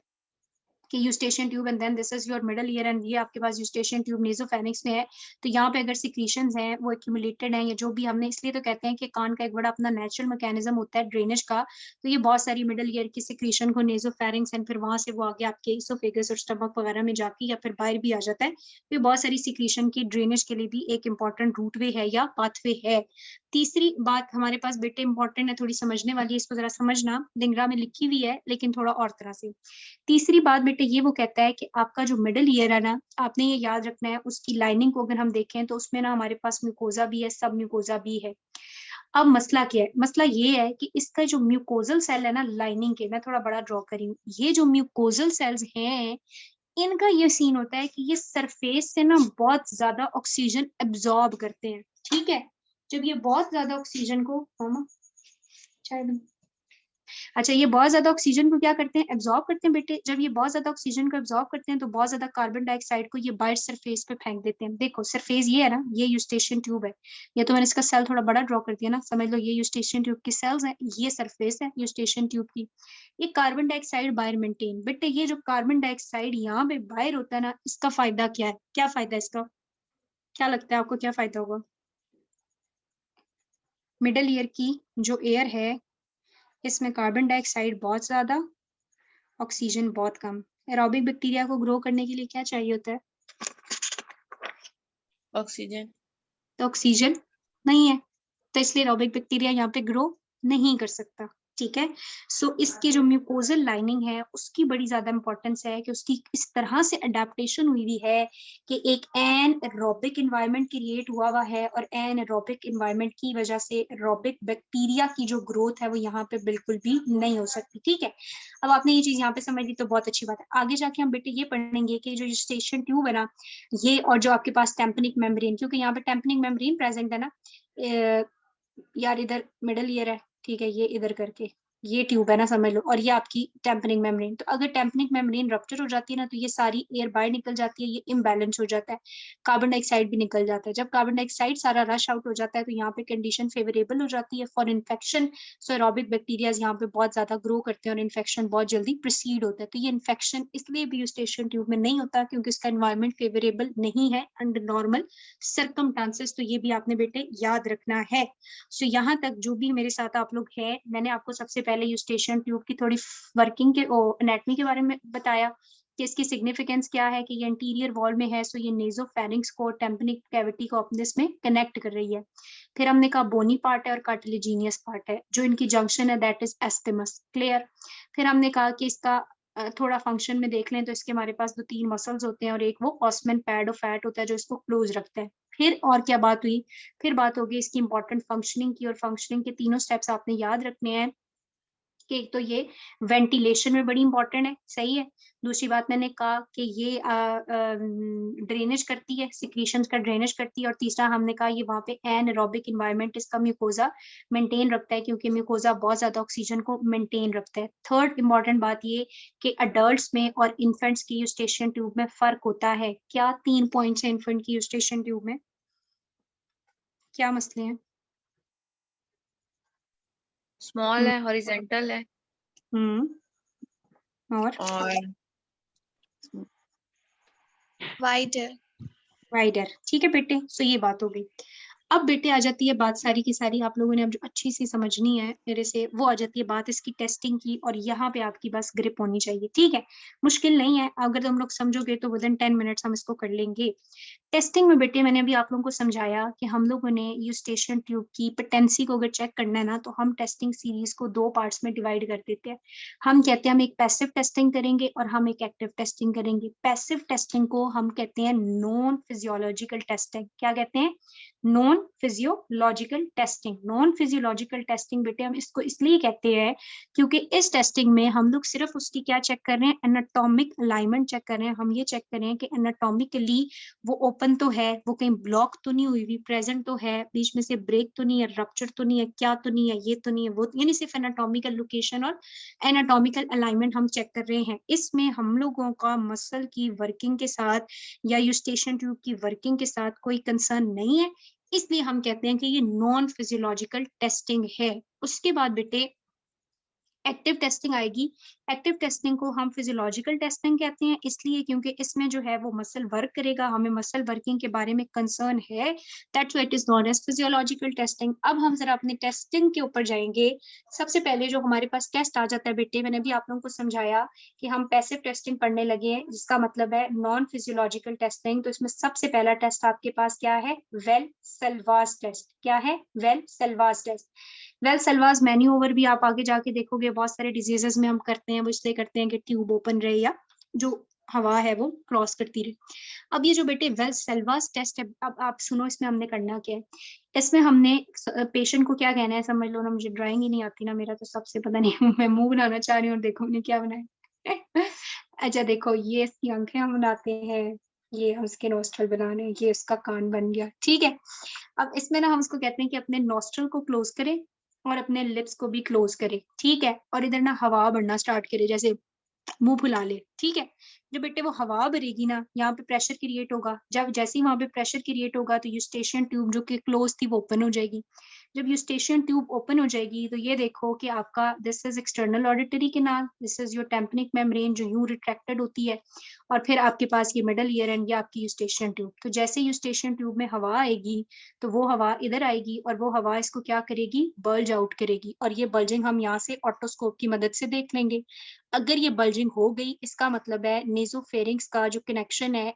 कि Eustachian tube and then this is your middle ear, and ये आपके पास यूस्टेशियन ट्यूब नेजोफेनिक्स में है। तो यहाँ पे अगर सिक्रीशंस हैं वो एक्यूमुलेटेड हैं, या जो भी हमने, इसलिए तो कहते हैं कि कान का एक बड़ा अपना नेचुरल मैकेनिज्म होता है ड्रेनेज का। तो ये बहुत सारी मिडिल ईयर की सिक्रीशन को नेजोफेरिंक्स एंड फिर वहां से वो आगे आपके इसोफेगस और स्टमक वगैरह में जाके या फिर बाहर भी आ जाता है। तो बहुत सारी सिक्रीशन की ड्रेनेज के लिए भी एक इंपॉर्टेंट रूट वे है या पाथवे है। तीसरी बात हमारे पास बेटे इंपॉर्टेंट है, थोड़ी समझने वाली है, इसको जरा समझना, डिंगरा में लिखी हुई है लेकिन थोड़ा और तरह से। तीसरी बात बेटे ये वो कहता है कि आपका जो मिडिल ईयर है ना, आपने ये याद रखना है, उसकी लाइनिंग को अगर हम देखें तो उसमें ना हमारे पास म्यूकोजा भी है, सब म्यूकोजा भी है। अब मसला क्या है, मसला ये है कि इसका जो म्यूकोजल सेल है ना लाइनिंग के, मैं थोड़ा बड़ा ड्रॉ करी हूँ, ये जो म्यूकोजल सेल्स हैं इनका ये सीन होता है कि ये सरफेस से ना बहुत ज्यादा ऑक्सीजन एब्जॉर्ब करते हैं, ठीक है। जब ये बहुत ज्यादा ऑक्सीजन को अच्छा, ये बहुत ज्यादा ऑक्सीजन को क्या करते हैं, एब्जॉर्ब करते हैं बेटे। जब ये बहुत ज्यादा ऑक्सीजन को एब्जॉर्ब करते हैं तो बहुत ज्यादा कार्बन डाइऑक्साइड को ये बाहर सरफेस पे फेंक देते हैं। देखो सरफेस ये है ना, ये यूस्टेशियन ट्यूब है, ये तो मैंने इसका सेल थोड़ा बड़ा ड्रॉ कर दिया ना, समझ लो ये यूस्टेशियन ट्यूब की सेल्स है, ये सरफेस है यूस्टेशियन ट्यूब की। ये कार्बन डाइऑक्साइड बाहर मेंटेन, बेटे ये जो कार्बन डाइऑक्साइड यहाँ पे बाहर होता है ना, इसका फायदा क्या है, क्या फायदा है इसका, क्या लगता है आपको क्या फायदा होगा? मिडल ईयर की जो एयर है इसमें कार्बन डाइऑक्साइड बहुत ज्यादा, ऑक्सीजन बहुत कम। एरोबिक बैक्टीरिया को ग्रो करने के लिए क्या चाहिए होता है? ऑक्सीजन। तो ऑक्सीजन नहीं है, तो इसलिए एरोबिक बैक्टीरिया यहाँ पे ग्रो नहीं कर सकता। ठीक है, सो इसकी जो म्यूकोजल लाइनिंग है उसकी बड़ी ज्यादा इंपॉर्टेंस है कि उसकी इस तरह से अडेप्टेशन हुई हुई है कि एक एनएरोबिक एनवायरनमेंट क्रिएट हुआ है, और एनएरोबिक एनवायरनमेंट की वजह से एरोबिक बैक्टीरिया की जो ग्रोथ है वो यहाँ पे बिल्कुल भी नहीं हो सकती। ठीक है, अब आपने ये चीज यहाँ पे समझ ली तो बहुत अच्छी बात है। आगे जाके हम बेटे ये पढ़ेंगे कि जो यूस्टेशियन ट्यूब है ना, ये और जो आपके पास टेम्पनिक मेम्ब्रेन, क्योंकि यहाँ पे टेम्पनिक मेम्ब्रेन प्रेजेंट है ना, यार इधर मिडल ईयर है, ठीक है, ये इधर करके ये ट्यूब है ना, समझ लो, और ये आपकी टेम्पनिक मेम्ब्रेन। तो अगर टेम्पनिक मेम्ब्रेन रप्चर हो जाती है ना, तो ये सारी एयर बाहर निकल जाती है, ये इम्बैलेंस हो जाता है, कार्बन डाइऑक्साइड भी निकल जाता है। जब कार्बन डाइऑक्साइड सारा रश आउट हो जाता है तो यहाँ पे कंडीशन फेवरेबल हो जाती है for infection. So aerobic bacteria यहाँ पे बहुत ज्यादा ग्रो करते हैं और इन्फेक्शन बहुत जल्दी प्रोसीड होता है। तो ये इन्फेक्शन इसलिए भी यूस्टेशियन ट्यूब में नहीं होता क्योंकि इसका एनवायरमेंट फेवरेबल नहीं है अंडर नॉर्मल सर्कमस्टांसेस। तो ये भी आपने बेटे याद रखना है। सो यहाँ तक जो भी मेरे साथ आप लोग हैं, मैंने आपको सबसे पहले यूस्टेशियन ट्यूब की थोड़ी वर्किंग के एनाटॉमी के बारे में बताया कि इसकी सिग्निफिकेंस क्या है, कि ये इंटीरियर वॉल में है, सो ये नेजोफेरिंक्स को टेम्पनिक कैविटी को अपने इसमें कनेक्ट कर रही है। फिर हमने कहा बोनी पार्ट है और कार्टिलेजिनियस पार्ट है, जो इनकी जंक्शन है दैट इज एस्टिमस। क्लियर। फिर हमने कहा कि इसका थोड़ा फंक्शन में देख लें तो इसके हमारे पास 2-3 मसल्स होते हैं और एक वो ऑस्मेन पैड ऑफ फैट होता है जो इसको क्लोज रखता है। फिर और क्या बात हुई, फिर बात होगी इसकी इंपॉर्टेंट फंक्शनिंग की, और फंक्शनिंग के तीनों स्टेप्स आपने याद रखने हैं कि एक तो ये वेंटिलेशन में बड़ी इंपॉर्टेंट है, सही है। दूसरी बात मैंने कहा कि ये ड्रेनेज करती है, सिक्रीशंस का ड्रेनेज करती है, और तीसरा हमने कहा ये वहाँ पे एनएरोबिक एनवायरनमेंट इसका म्यूकोजा मेंटेन रखता है, क्योंकि म्यूकोजा बहुत ज्यादा ऑक्सीजन को मेंटेन रखता है। थर्ड इंपॉर्टेंट बात ये कि अडल्ट्स में और इन्फेंट्स की यूस्टेशियन ट्यूब में फर्क होता है। क्या 3 पॉइंट्स है इन्फेंट की यूस्टेशियन ट्यूब में, क्या मसले हैं? स्मॉल है, हॉरिजेंटल है और और वाइड है। वाइडर। ठीक है बेटे, सो ये बात हो गई। अब बेटे आ जाती है बात सारी की सारी, आप लोगों ने अब जो अच्छी सी समझनी है मेरे से, वो आ जाती है बात इसकी टेस्टिंग की, और यहाँ पे आपकी बस ग्रिप होनी चाहिए। ठीक है, मुश्किल नहीं है, अगर तुम लोग समझोगे तो विदिन 10 मिनट्स हम इसको कर लेंगे। टेस्टिंग में बेटे मैंने अभी आप लोगों को समझाया कि हम लोगों ने यूस्टेशियन ट्यूब की पोटेंसी को अगर चेक करना है ना, तो हम टेस्टिंग सीरीज को 2 पार्ट्स में डिवाइड कर देते हैं। हम कहते हैं हम एक पैसिव टेस्टिंग करेंगे और हम एक एक्टिव टेस्टिंग करेंगे। पैसिव टेस्टिंग को हम कहते हैं नॉन फिजियोलॉजिकल टेस्टिंग। क्या कहते हैं? Non physiological testing. Non physiological testing बेटे हम इसको इसलिए कहते हैं क्योंकि इस टेस्टिंग में हम लोग सिर्फ उसकी क्या चेक कर रहे हैं, एनाटॉमिक अलाइनमेंट चेक कर रहे हैं। हम ये चेक कर रहे हैं कि एनाटॉमिकली वो ओपन तो है, वो कहीं ब्लॉक तो नहीं हुई हुई, प्रेजेंट तो है, बीच में से ब्रेक तो नहीं है, रप्चर तो नहीं है, क्या तो नहीं है, ये तो नहीं है, वो, यानी सिर्फ एनाटॉमिकल लोकेशन और एनाटॉमिकल अलाइनमेंट हम चेक कर रहे हैं। इसमें हम लोगों का मसल की वर्किंग के साथ या यूस्टेशियन ट्यूब की वर्किंग के साथ कोई कंसर्न नहीं है, इसलिए हम कहते हैं कि ये नॉन फिजियोलॉजिकल टेस्टिंग है। उसके बाद बेटे एक्टिव टेस्टिंग आएगी। एक्टिव टेस्टिंग को हम फिजियोलॉजिकल टेस्टिंग कहते हैं, इसलिए क्योंकि इसमें जो है वो मसल वर्क करेगा, हमें मसल वर्किंग के बारे में कंसर्न है, that's why it is known as physiological testing. अब हम जरा अपने टेस्टिंग के ऊपर जाएंगे। सबसे पहले जो हमारे पास टेस्ट आ जाता है बेटे, मैंने भी आप लोगों को समझाया कि हम पैसिव टेस्टिंग पढ़ने लगे हैं, जिसका मतलब है नॉन फिजियोलॉजिकल टेस्टिंग। तो इसमें सबसे पहला टेस्ट आपके पास क्या है? Valsalva test. क्या है? Valsalva test. Valsalva manoeuvre भी आप आगे जाके देखोगे, बहुत सारे डिजीजेस में हम करते हैं, वो इसलिए करते हैं कि ट्यूब ओपन रहे या जो हवा है वो क्रॉस करती रहे। अब ये जो बेटे वेल सेल्वास टेस्ट है, अब आप सुनो इसमें हमने करना क्या है। इसमें हमने पेशेंट को क्या कहना है समझ लो ना, मुझे ड्राइंग ही नहीं आती ना, मेरा तो सबसे पता नहीं मैं मुंह बनाना चाह रही हूँ और देखो मैंने क्या बनाया। अच्छा देखो, ये इसकी आंखें हम बनाते हैं, ये हम इसके नोस्ट्रल बना रहे हैं, ये इसका कान बन गया। ठीक है, अब इसमें ना हम उसको कहते हैं कि अपने नोस्ट्रल को क्लोज करें और अपने लिप्स को भी क्लोज करे, ठीक है। और इधर ना हवा बढ़ना स्टार्ट करे, जैसे मुंह फुला ले, ठीक है। जब बेटे वो हवा भरेगी ना, यहाँ पे प्रेशर क्रिएट होगा। जब जैसे ही वहां पे प्रेशर क्रिएट होगा तो यूस्टेशियन ट्यूब जो कि क्लोज थी वो ओपन हो जाएगी। जब यूस्टेशियन ट्यूब ओपन हो जाएगी तो ये देखो कि आपका this is external auditory canal, this is your tympanic membrane जो यूं रिट्रैक्टेड होती है, और फिर आपके पास ये मिडल ईयर एंड ये आपकी यूस्टेशियन ट्यूब। तो जैसे यूस्टेशियन ट्यूब में हवा आएगी तो वो हवा इधर आएगी और वो हवा इसको क्या करेगी, बल्ज आउट करेगी। और ये बल्जिंग हम यहाँ से ऑटोस्कोप की मदद से देख लेंगे। अगर ये बल्जिंग हो गई इसका मतलब है नेजोफेरिंक्स का जो कनेक्शन है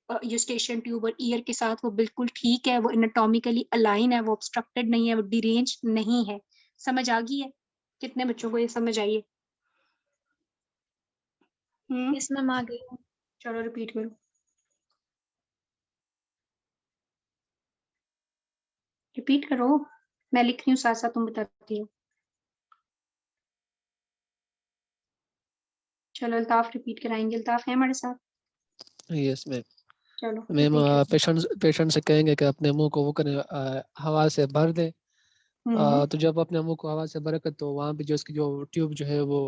यूस्टेशियन ट्यूब और ईयर के साथ वो बिल्कुल ठीक है, वो एनाटॉमिकली अलाइन है, वो ऑब्स्ट्रक्टेड नहीं है, वो डिरेंज नहीं है। समझ आ गई है? कितने बच्चों को ये समझ आई है? Yes, ma'am, आ गई। चलो रिपीट करो, रिपीट करो। मैं लिख रही हूँ साथ साथ तुम बताती हो। चलो अल्ताफ रिपीट कराएंगे। अल्ताफ है हमारे साथ? Yes ma'am. चलो मैम रिपीट करो। पेशेंट से कहेंगे कि अपने मुंह को वो करें, हवा से भर दे। तो जब अपने मुंह को हवा से भरेगा तो वहाँ पे जो उसकी जो ट्यूब जो है वो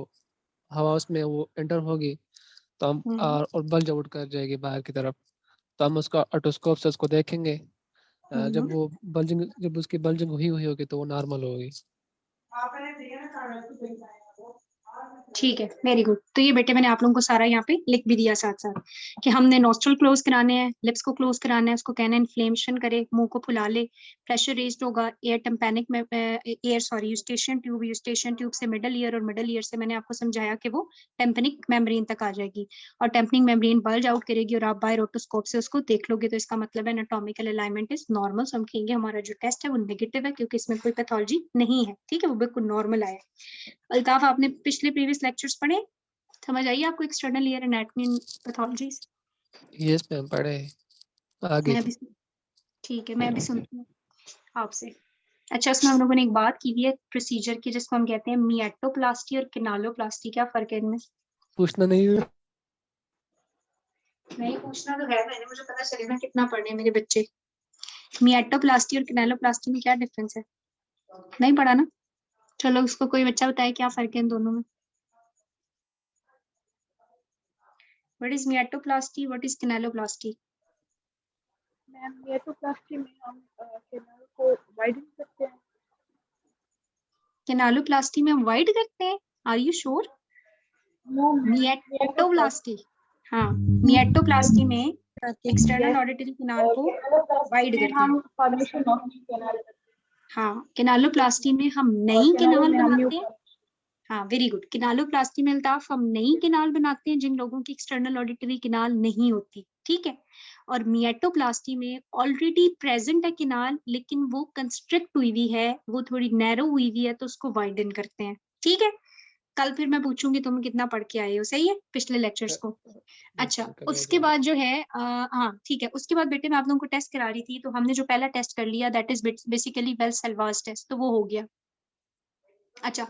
हवा उसमें वो एंटर होगी, तो हम और बल्ज आउट कर जाएगी बाहर की तरफ। तो हम उसका ऑटोस्कोप से उसको देखेंगे। जब उसकी बल्जिंग हुई होगी तो वो नॉर्मल होगी। ठीक है, वेरी गुड। तो ये बेटे मैंने आप लोगों को सारा यहाँ पे लिख भी दिया साथ साथ कि हमने नोस्ट्रल क्लोज कराने हैं, लिप्स को क्लोज कराना है, उसको कहना है इन्फ्लेमेशन करे, मुंह को फुला ले, प्रेशर रेज्ड होगा, एयर टेम्पेनिक में एयर सॉरी यूस्टेशियन ट्यूब से मिडल ईयर और मिडल ईयर से मैंने आपको समझाया कि वो टेम्पेनिक मेम्ब्रेन तक आ जाएगी और टेम्पेनिक मेम्ब्रेन बल्ज आउट करेगी और आप बाय रोटोस्कोप से उसको देख लोगे। तो इसका मतलब है एनाटॉमिकल अलाइनमेंट इज नॉर्मल। हम कहेंगे हमारा जो टेस्ट है वो नेगेटिव है क्योंकि इसमें कोई पैथोलॉजी नहीं है, ठीक है, वो बिल्कुल नॉर्मल आया। अल्ताफ आपने पिछले प्रीवियस लेक्चर्स पढ़े? समझ आइए आपको external ear anatomy and pathologies? Yes ma'am, पढ़े आगे। मैं भी, ठीक है, मैं भी सुनती हूँ आपसे। अच्छा, उसमें हम लोगों ने एक बात की हुई है प्रोसीजर की जिसको हम कहते हैं मिएटोप्लास्टी और किनालोप्लास्टी। क्या फर्क है इनमें? पूछना नहीं है। नहीं पूछना तो है, मैंने, मुझे पता चलेगा कितना पढ़े हैं मेरे बच्चे। मिएटोप्लास्टी और किनालोप्लास्टी में क्या डिफरेंस है? नहीं पढ़ा ना? चलो उसको कोई बच्चा बताए क्या फर्क है इन दोनों में। What is meatoplasty, what is canaloplasty? Ma'am meatoplasty में हम कैनाल को वाइडन करते हैं। किनालोप्लास्टी में हम वाइड करते हैं? Are you sure? मिएटोप्लास्टी, हाँ, मिएटोप्लास्टी में एक्सटर्नल ऑडिटरी किनाल को वाइड करते हैं। हम फॉर्मेशन ऑफ न्यू कैनाल करते हाँ, किनालोप्लास्टी में हम नई किनाल बनाते हैं। हाँ, वेरी गुड। किनालोप्लास्टी में अल्ताफ हम नई किनाल बनाते हैं जिन लोगों की एक्सटर्नल ऑडिटरी किनाल नहीं होती, ठीक है। और मिएटोप्लास्टी में ऑलरेडी प्रेजेंट है किनाल लेकिन वो कंस्ट्रिक्ट हुई हुई है, वो थोड़ी नैरो हुई हुई है, तो उसको वाइडन करते हैं, ठीक है। कल फिर मैं पूछूंगी तुम कितना पढ़ के आए हो, सही है, पिछले लेक्चर्स को। अच्छा, उसके बाद जो है हाँ ठीक है, उसके बाद बेटे मैं आप लोगों को टेस्ट करा रही थी, तो हमने जो पहला टेस्ट कर लिया that is basically Valsalva test, तो वो हो गया। अच्छा,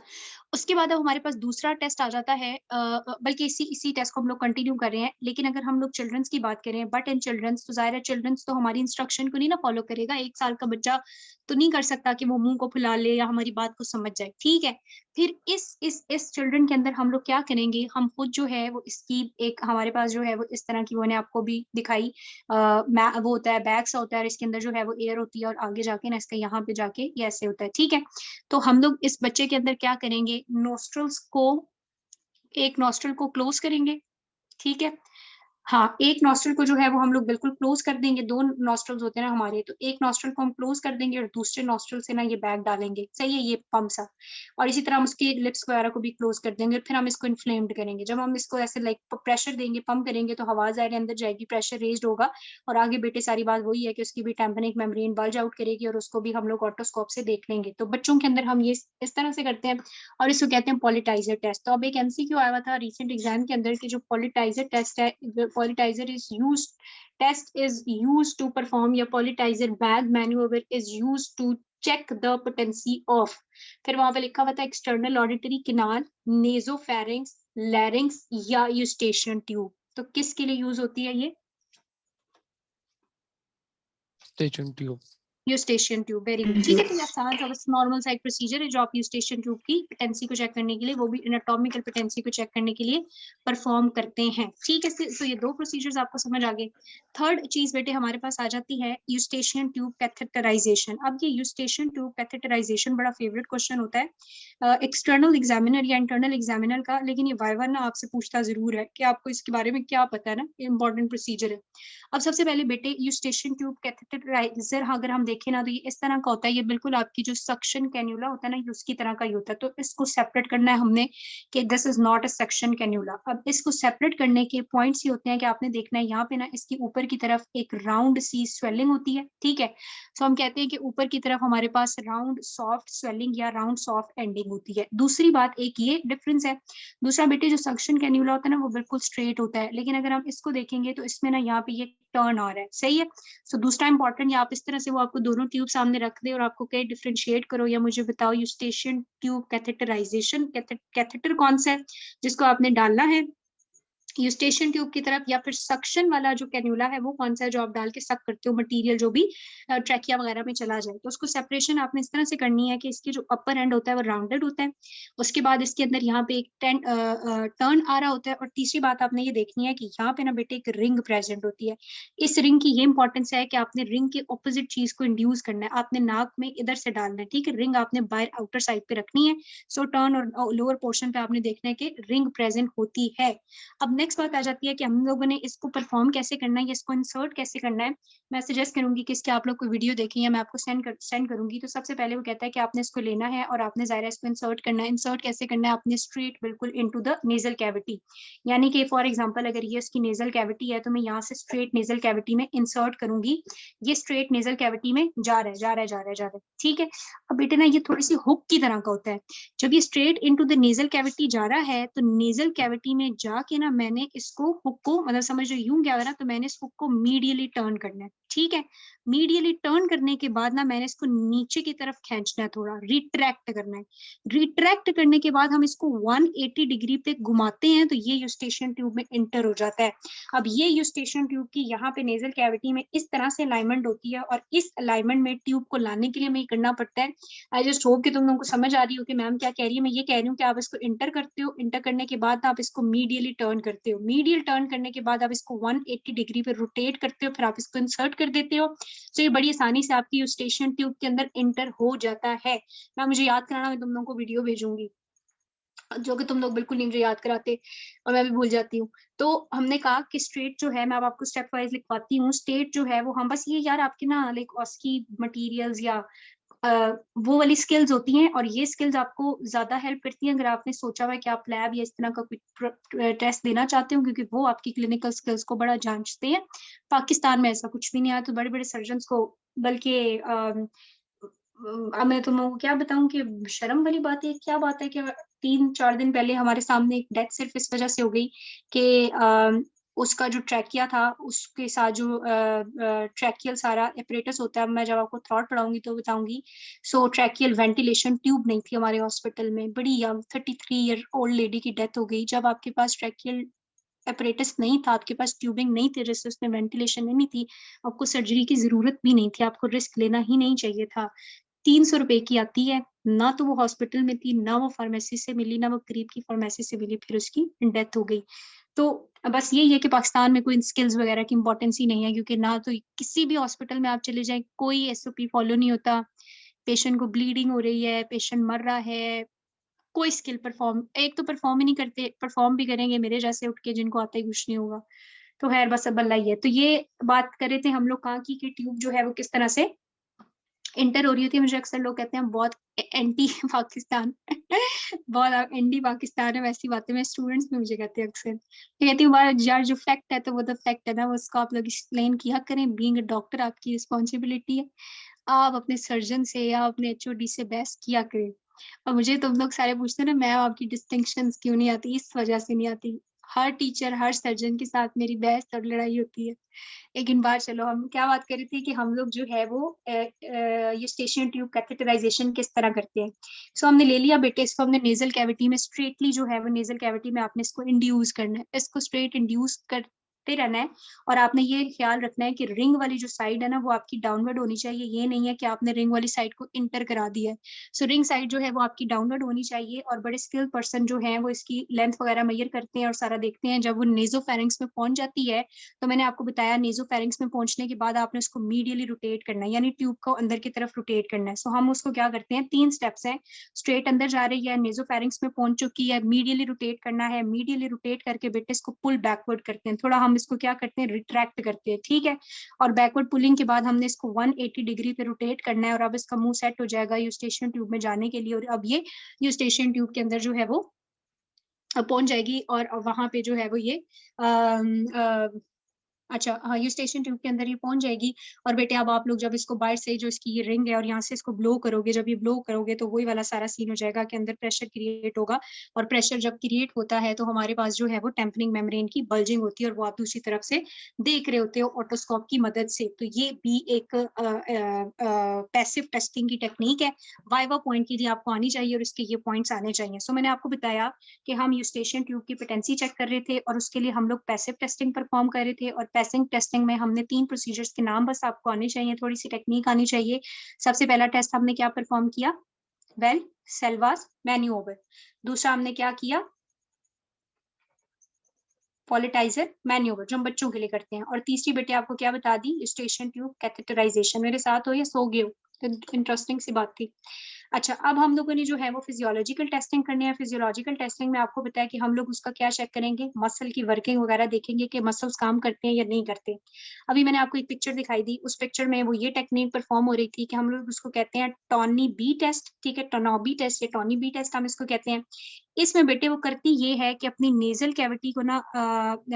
उसके बाद अब हमारे पास दूसरा टेस्ट आ जाता है, बल्कि इसी टेस्ट को हम लोग कंटिन्यू कर रहे हैं, लेकिन अगर हम लोग चिल्ड्रंस की बात करें, बट इन चिल्ड्रंस तो जाहिर है चिल्ड्रंस तो हमारी इंस्ट्रक्शन को नहीं ना फॉलो करेगा। 1 साल का बच्चा तो नहीं कर सकता कि वो मुंह को फुला ले या हमारी बात को समझ जाए, ठीक है। फिर इस चिल्ड्रन के अंदर हम लोग क्या करेंगे, हम खुद जो है वो इसकी एक हमारे पास जो है वो इस तरह की, मैंने आपको भी दिखाई, वो होता है बैग्स होता है और इसके अंदर जो है वो एयर होती है और आगे जाके ना इसका यहाँ पे जाके ये ऐसे होता है, ठीक है। तो हम लोग इस बच्चे के अंदर क्या करेंगे, नोस्ट्रल्स को, एक नोस्ट्रल को क्लोज करेंगे, ठीक है। हाँ, एक नॉस्ट्रल को जो है वो हम लोग बिल्कुल क्लोज कर देंगे। 2 नॉस्ट्रल्स होते हैं ना हमारे, तो एक नॉस्ट्रल को हम क्लोज कर देंगे और दूसरे नॉस्ट्रल से ना ये बैग डालेंगे, सही है, ये पंप सा। और इसी तरह हम उसके लिप्स वगैरह को भी क्लोज कर देंगे और फिर हम इसको इन्फ्लेम्ड करेंगे। जब हम इसको ऐसे लाइक प्रेशर देंगे, पंप करेंगे, तो हवा जाएगी अंदर जाएगी, प्रेशर रेज्ड होगा और आगे बेटे सारी बात वही है कि उसकी भी टेम्पेनिक मेम्ब्रेन बल्ज आउट करेगी और उसको भी हम लोग ऑटोस्कोप से देख लेंगे। तो बच्चों के अंदर हम ये इस तरह से करते हैं और इसको कहते हैं पॉलिटाइजर टेस्ट। तो अब एक एमसीक्यू आया हुआ था रिसेंट एग्जाम के अंदर कि जो पॉलिटाइजर टेस्ट है, politzer is used, test is used to perform, या politzer bag manoeuvre is used to check the potency of, फिर वहां पे लिखा हुआ था external auditory canal, nasopharynx, larynx या यूस्टेशियन ट्यूब। तो किसके लिए यूज होती है ये? Station tube. Eustachian tube, very good. ठीक है, तो ये आसान सा बस नॉर्मल सा एक प्रोसीजर है जो आप यूस्टेशियन ट्यूब की पेटेंसी को चेक करने के लिए, वो भी एनाटॉमिकल पेटेंसी को चेक करने के लिए परफॉर्म करते हैं। ठीक है, तो ये 2 प्रोसीजर्स आपको समझ आ गए। थर्ड चीज बेटे हमारे पास आ जाती है यूस्टेशियन ट्यूब कैथेटराइजेशन। अब ये यूस्टेशियन ट्यूब कैथेटराइजेशन बड़ा फेवरेट क्वेश्चन होता है एक्सटर्नल एग्जामिनर या इंटरनल एग्जामिनर का, लेकिन ये वाइवा ना आपसे पूछता जरूर है कि आपको इसके बारे में क्या पता है ना, इंपॉर्टेंट प्रोसीजर है। अब सबसे पहले बेटे यूस्टेशियन ट्यूब कैथेटराइजर अगर हम देखें ना तो ये इस तरह का होता है, ये बिल्कुल आपकी जो सक्शन कैन्यूला होता है ना, उसकी तरह का ही होता है। तो इसको सेपरेट करना है हमने कि this is not a suction cannula. अब इसको सेपरेट करने के पॉइंट्स ये होते हैं कि आपने देखना है यहाँ पे ना इसकी ऊपर की तरफ एक राउंड सी स्वेलिंग होती है। ठीक है, तो हम कहते हैं कि ऊपर की तरफ हमारे पास राउंड सॉफ्ट स्वेलिंग या राउंड सॉफ्ट एंडिंग होती है। दूसरी बात एक ये डिफरेंस है। दूसरा बेटे जो सक्शन कैन्यूला होता है ना वो बिल्कुल स्ट्रेट होता है, लेकिन अगर हम इसको देखेंगे तो इसमें ना यहाँ पे ये टर्न आ रहा है। सही है, सो दूसरा इंपॉर्टेंट या आप इस तरह से वो आपको दोनों ट्यूब सामने रख दे और आपको कहीं डिफरेंशिएट करो या मुझे बताओ यूस्टेशियन ट्यूब कैथेटराइजेशन कैथेटर कौन सा है जिसको आपने डालना है यूस्टेशियन ट्यूब की तरफ, या फिर सक्शन वाला जो कैन्यूला है वो कौन सा है जो आप डाल के सक करते हो मटेरियल जो भी ट्रैकिया वगैरह में चला जाए। तो उसको सेपरेशन आपने इस तरह से करनी है कि इसकी जो अपर एंड होता है वो राउंडेड होता है, उसके बाद इसके अंदर यहाँ पे एक टर्न आ रहा होता है, और तीसरी बात आपने ये देखनी है कि यहाँ पे ना बेटे एक रिंग प्रेजेंट होती है। इस रिंग की ये इंपॉर्टेंस है कि आपने रिंग के ऑपोजिट चीज को इंड्यूस करना है, आपने नाक में इधर से डालना है। ठीक है, रिंग आपने बाहर आउटर साइड पे रखनी है। सो टर्न और लोअर पोर्शन पे आपने देखना है कि रिंग प्रेजेंट होती है। अब नेक्स्ट बात आ जाती है कि हम लोगों ने इसको परफॉर्म कैसे करना है, इसको इंसर्ट कैसे करना है। मैं सजेस्ट करूंगी कि इसके आप लोग को वीडियो देखें या मैं आपको सेंड करूंगी। तो सबसे पहले वो कहता है कि आपने इसको लेना है और आपने ज़ाहिर है इसको इंसर्ट करना है। इंसर्ट कैसे करना है, आपने स्ट्रेट बिल्कुल इनटू द नेजल कैविटी, यानी कि फॉर एग्जांपल अगर ये इसकी नेजल कैविटी है तो मैं यहाँ से स्ट्रेट नेजल कैविटी में इंसर्ट करूंगी। ये स्ट्रेट नेजल कैविटी में जा रहा है, जा रहा है, जा रहा है, जा रहा है। ठीक है, अब बेटे ना ये थोड़ी सी हुक की तरह का होता है। जब ये straight into the nasal cavity जा रहा है तो नेजल कैविटी में जाके ना मैंने इसको हुक को मतलब समझ लो यूं क्या करना, तो मैंने इस हुक को मीडियली टर्न करना है। ठीक है, मीडियली टर्न करने के बाद ना मैंने इसको नीचे की तरफ खींचना है, थोड़ा रिट्रैक्ट करना है। रिट्रैक्ट करने के बाद हम इसको 180 डिग्री पे घुमाते हैं तो ये यूस्टेशियन ट्यूब में इंटर हो जाता है। अब ये यूस्टेशियन ट्यूब की यहाँ पे नेजल कैविटी में इस तरह से अलाइनमेंट होती है, और इस अलाइनमेंट में ट्यूब को लाने के लिए हमें करना पड़ता है। आई जस्ट होप कि तुम लोगों को समझ आ रही हो कि मैम क्या कह रही है। मैं ये कह रही हूँ कि आप इसको इंटर करते हो, इंटर करने के बाद आप इसको मीडियली टर्न करते हो, मीडियल टर्न करने के बाद आप इसको 180 डिग्री पे रोटेट करते हो, फिर आप इसको इंसर्ट कर देते हो। तो ये बड़ी आसानी से आपकी यूस्टेशियन ट्यूब के अंदर इंटर हो जाता है। मैं मुझे याद कराना, मैं तुम लोगों को वीडियो भेजूंगी जो कि तुम लोग बिल्कुल नहीं मुझे याद कराते और मैं भी भूल जाती हूँ। तो हमने कहा कि स्ट्रेट जो है, मैं अब आपको स्टेप वाइज लिखवाती हूँ। स्टेट जो है वो हम बस ये यार आपके ना लाइक ऑस्की मटेरियल्स या वो वाली स्किल्स होती हैं, और ये स्किल्स आपको ज्यादा हेल्प करती हैं अगर आपने सोचा हुआ है कि आप लैब या इस तरह का कोई टेस्ट देना चाहते हो, क्योंकि वो आपकी क्लिनिकल स्किल्स को बड़ा जांचते हैं। पाकिस्तान में ऐसा कुछ भी नहीं आया तो बड़े बड़े सर्जन को, बल्कि अब मैं तुम लोगों को क्या बताऊं कि शर्म वाली बात है, क्या बात है कि 3-4 दिन पहले हमारे सामने एक डेथ सिर्फ इस वजह से हो गई कि उसका जो ट्रैकिया था उसके साथ जो ट्रैकियल सारा एपरेटस होता है, मैं जब आपको थ्रॉट पढ़ाऊंगी तो बताऊंगी। सो ट्रैकियल वेंटिलेशन ट्यूब नहीं थी हमारे हॉस्पिटल में, बड़ी यंग 33 ईयर ओल्ड लेडी की डेथ हो गई। जब आपके पास ट्रैकियल एपरेटस नहीं था, आपके पास ट्यूबिंग नहीं थी, रिसर्च में वेंटिलेशन नहीं थी, आपको सर्जरी की जरूरत भी नहीं थी, आपको रिस्क लेना ही नहीं चाहिए था। 300 रुपए की आती है ना, तो वो हॉस्पिटल में थी ना, वो फार्मेसी से मिली ना, वो करीब की फार्मेसी से मिली, फिर उसकी डेथ हो गई। तो बस यही है कि पाकिस्तान में कोई स्किल्स वगैरह की इंपॉर्टेंस ही नहीं है, क्योंकि ना तो किसी भी हॉस्पिटल में आप चले जाए कोई SOP फॉलो नहीं होता। पेशेंट को ब्लीडिंग हो रही है, पेशेंट मर रहा है, कोई स्किल परफॉर्म, एक तो परफॉर्म ही नहीं करते, परफॉर्म भी करेंगे मेरे जैसे उठ के जिनको आता ही कुछ नहीं होगा। तो खैर बस अब अल्लाह ही है। तो ये बात कर रहे थे हम लोग कहाँ की कि ट्यूब जो है वो किस तरह से इंटर हो रही होती है। मुझे अक्सर लोग कहते हैं बहुत एंटी पाकिस्तान बहुत एंटी पाकिस्तान है, वैसी बातें मैं स्टूडेंट्स भी मुझे कहते हैं अक्सर। मैं कहती हूँ यार जो फैक्ट है तो वो तो फैक्ट है ना, वो उसको आप लोग एक्सप्लेन किया करें। बीइंग अ डॉक्टर आपकी रिस्पॉन्सिबिलिटी है, आप अपने सर्जन से या अपने HOD से बहस किया करें। और मुझे तुम लोग सारे पूछते हैं ना मैम आपकी डिस्टिंक्शंस क्यों नहीं आती, इस वजह से नहीं आती। हर टीचर हर सर्जन के साथ मेरी बहस और लड़ाई होती है। लेकिन बात चलो, हम क्या बात कर रहे थे कि हम लोग जो है वो ये स्टेशन ट्यूब कैथेटराइजेशन किस तरह करते हैं। सो हमने ले लिया बेटे, इसको हमने नेजल कैविटी में स्ट्रेटली जो है वो नेजल कैविटी में आपने इसको इंड्यूस करना है। इसको स्ट्रेट इंड्यूस कर करते रहना है। और आपने ये ख्याल रखना है कि रिंग वाली जो साइड है ना वो आपकी डाउनवर्ड होनी चाहिए। ये नहीं है कि आपने रिंग वाली साइड को इंटर करा दिया है। सो रिंग साइड जो है वो आपकी डाउनवर्ड होनी चाहिए। और बड़े स्किल्ड पर्सन जो है वो इसकी लेंथ वगैरह मेजर करते हैं और सारा देखते हैं। जब वो नेजोफेरिंक्स में पहुंच जाती है तो मैंने आपको बताया नेजोफेरिंक्स में पहुंचने के बाद आपने उसको मीडियली रोटेट करना है, यानी ट्यूब को अंदर की तरफ रोटेट करना है। सो हम उसको क्या करते हैं, 3 स्टेप्स हैं। स्ट्रेट अंदर जा रही है, नेजोफेरिंक्स में पहुंच चुकी है, मीडियली रोटेट करना है, मीडियली रोटेट करके बेटे इसको पुल बैकवर्ड करते हैं, थोड़ा हम इसको क्या करते हैं, रिट्रैक्ट करते हैं, ठीक है। और बैकवर्ड पुलिंग के बाद हमने इसको 180 डिग्री पे रोटेट करना है और अब इसका मुंह सेट हो जाएगा यूस्टेशियन ट्यूब में जाने के लिए। और अब ये यूस्टेशियन ट्यूब के अंदर जो है वो पहुंच जाएगी और वहां पे जो है वो ये अच्छा हाँ, ये स्टेशन ट्यूब के अंदर ये पहुंच जाएगी। और बेटे अब आप लोग जब इसको बाहर से जो इसकी ये रिंग है और यहाँ से इसको ब्लो करोगे, जब ये ब्लो करोगे तो वही वाला सारा सीन हो जाएगा कि अंदर प्रेशर क्रिएट होगा। और प्रेशर जब क्रिएट होता है तो हमारे पास जो है वो टेम्परिंग मेम्ब्रेन की बल्जिंग होती है और वो आप दूसरी तरफ से देख रहे होते हो ऑटोस्कोप की मदद से। तो ये भी एक पैसिव टेस्टिंग की टेक्निक है। वाइवा पॉइंट के लिए आपको आनी चाहिए और इसके ये पॉइंट्स आने चाहिए। सो मैंने आपको बताया कि हम यूस्टेशियन ट्यूब की पेटेंसी चेक कर रहे थे और उसके लिए हम लोग पैसिव टेस्टिंग परफॉर्म कर रहे थे। और पैसिव टेस्टिंग में हमने 3 प्रोसीजर्स के नाम बस आपको आने चाहिए, थोड़ी सी टेक्निक आनी चाहिए। सबसे पहला टेस्ट हमने क्या परफॉर्म किया, वेल सेल्वास मैन्यूवर। दूसरा हमने क्या किया, पॉलिटाइजर मैन्यूवर, जो हम बच्चों के लिए करते हैं। और तीसरी बेटे आपको क्या बता दी, यूस्टेशियन ट्यूब कैथेटराइजेशन। मेरे साथ हो या सो गए हो, तो इंटरेस्टिंग सी बात थी। अच्छा अब हम लोगों ने जो है वो फिजियोलॉजिकल टेस्टिंग करनी है। फिजियोलॉजिकल टेस्टिंग में आपको पता है कि हम लोग उसका क्या चेक करेंगे, मसल की वर्किंग वगैरह देखेंगे कि मसल्स काम करते हैं या नहीं करते। अभी मैंने आपको एक पिक्चर दिखाई दी, उस पिक्चर में वो ये टेक्निक परफॉर्म हो रही थी कि हम लोग उसको कहते हैं टॉनी बी टेस्ट, ठीक है, टोनॉबी टेस्ट या टॉनी बी टेस्ट हम इसको कहते हैं। इसमें बेटे वो करती ये है कि अपनी नेजल कैविटी को ना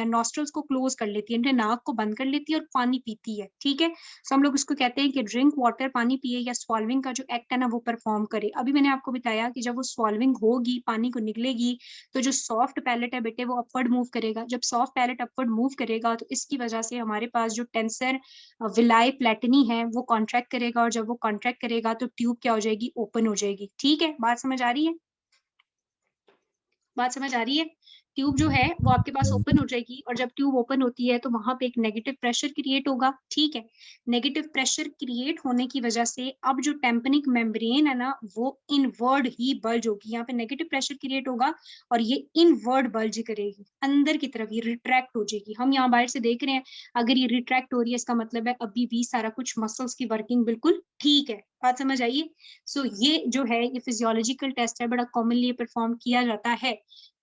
नॉस्ट्रल्स को क्लोज कर लेती है, नाक को बंद कर लेती है और पानी पीती है, ठीक है। सो हम लोग उसको कहते हैं कि ड्रिंक वाटर, पानी पिए, या स्वॉल्विंग का जो एक्ट है ना वो परफॉर्म करे। अभी मैंने आपको बताया कि जब वो स्वॉल्विंग होगी, पानी को निकलेगी, तो जो सॉफ्ट पैलेट है बेटे वो अपवर्ड मूव करेगा। जब सॉफ्ट पैलेट अपवर्ड मूव करेगा तो इसकी वजह से हमारे पास जो टेंसर विलाई प्लेटनी है वो कॉन्ट्रैक्ट करेगा। और जब वो कॉन्ट्रैक्ट करेगा तो ट्यूब क्या हो जाएगी, ओपन हो जाएगी, ठीक है। बात समझ आ रही है, बात समझ आ रही है। ट्यूब जो है वो आपके पास ओपन हो जाएगी और जब ट्यूब ओपन होती है तो वहां पे एक नेगेटिव प्रेशर क्रिएट होगा, ठीक है। नेगेटिव प्रेशर क्रिएट होने की वजह से अब जो टेम्पनिक मेम्ब्रेन है ना वो इनवर्ड ही बल्ज होगी। यहाँ पे नेगेटिव प्रेशर क्रिएट होगा और ये इनवर्ड बल्ज करेगी, अंदर की तरफ ये रिट्रैक्ट हो जाएगी। हम यहाँ बाहर से देख रहे हैं, अगर ये रिट्रैक्ट हो रही है इसका मतलब है अभी भी सारा कुछ मसल्स की वर्किंग बिल्कुल ठीक है। बात समझ आइए। सो ये जो है ये फिजियोलॉजिकल टेस्ट है, बड़ा कॉमनली परफॉर्म किया जाता है।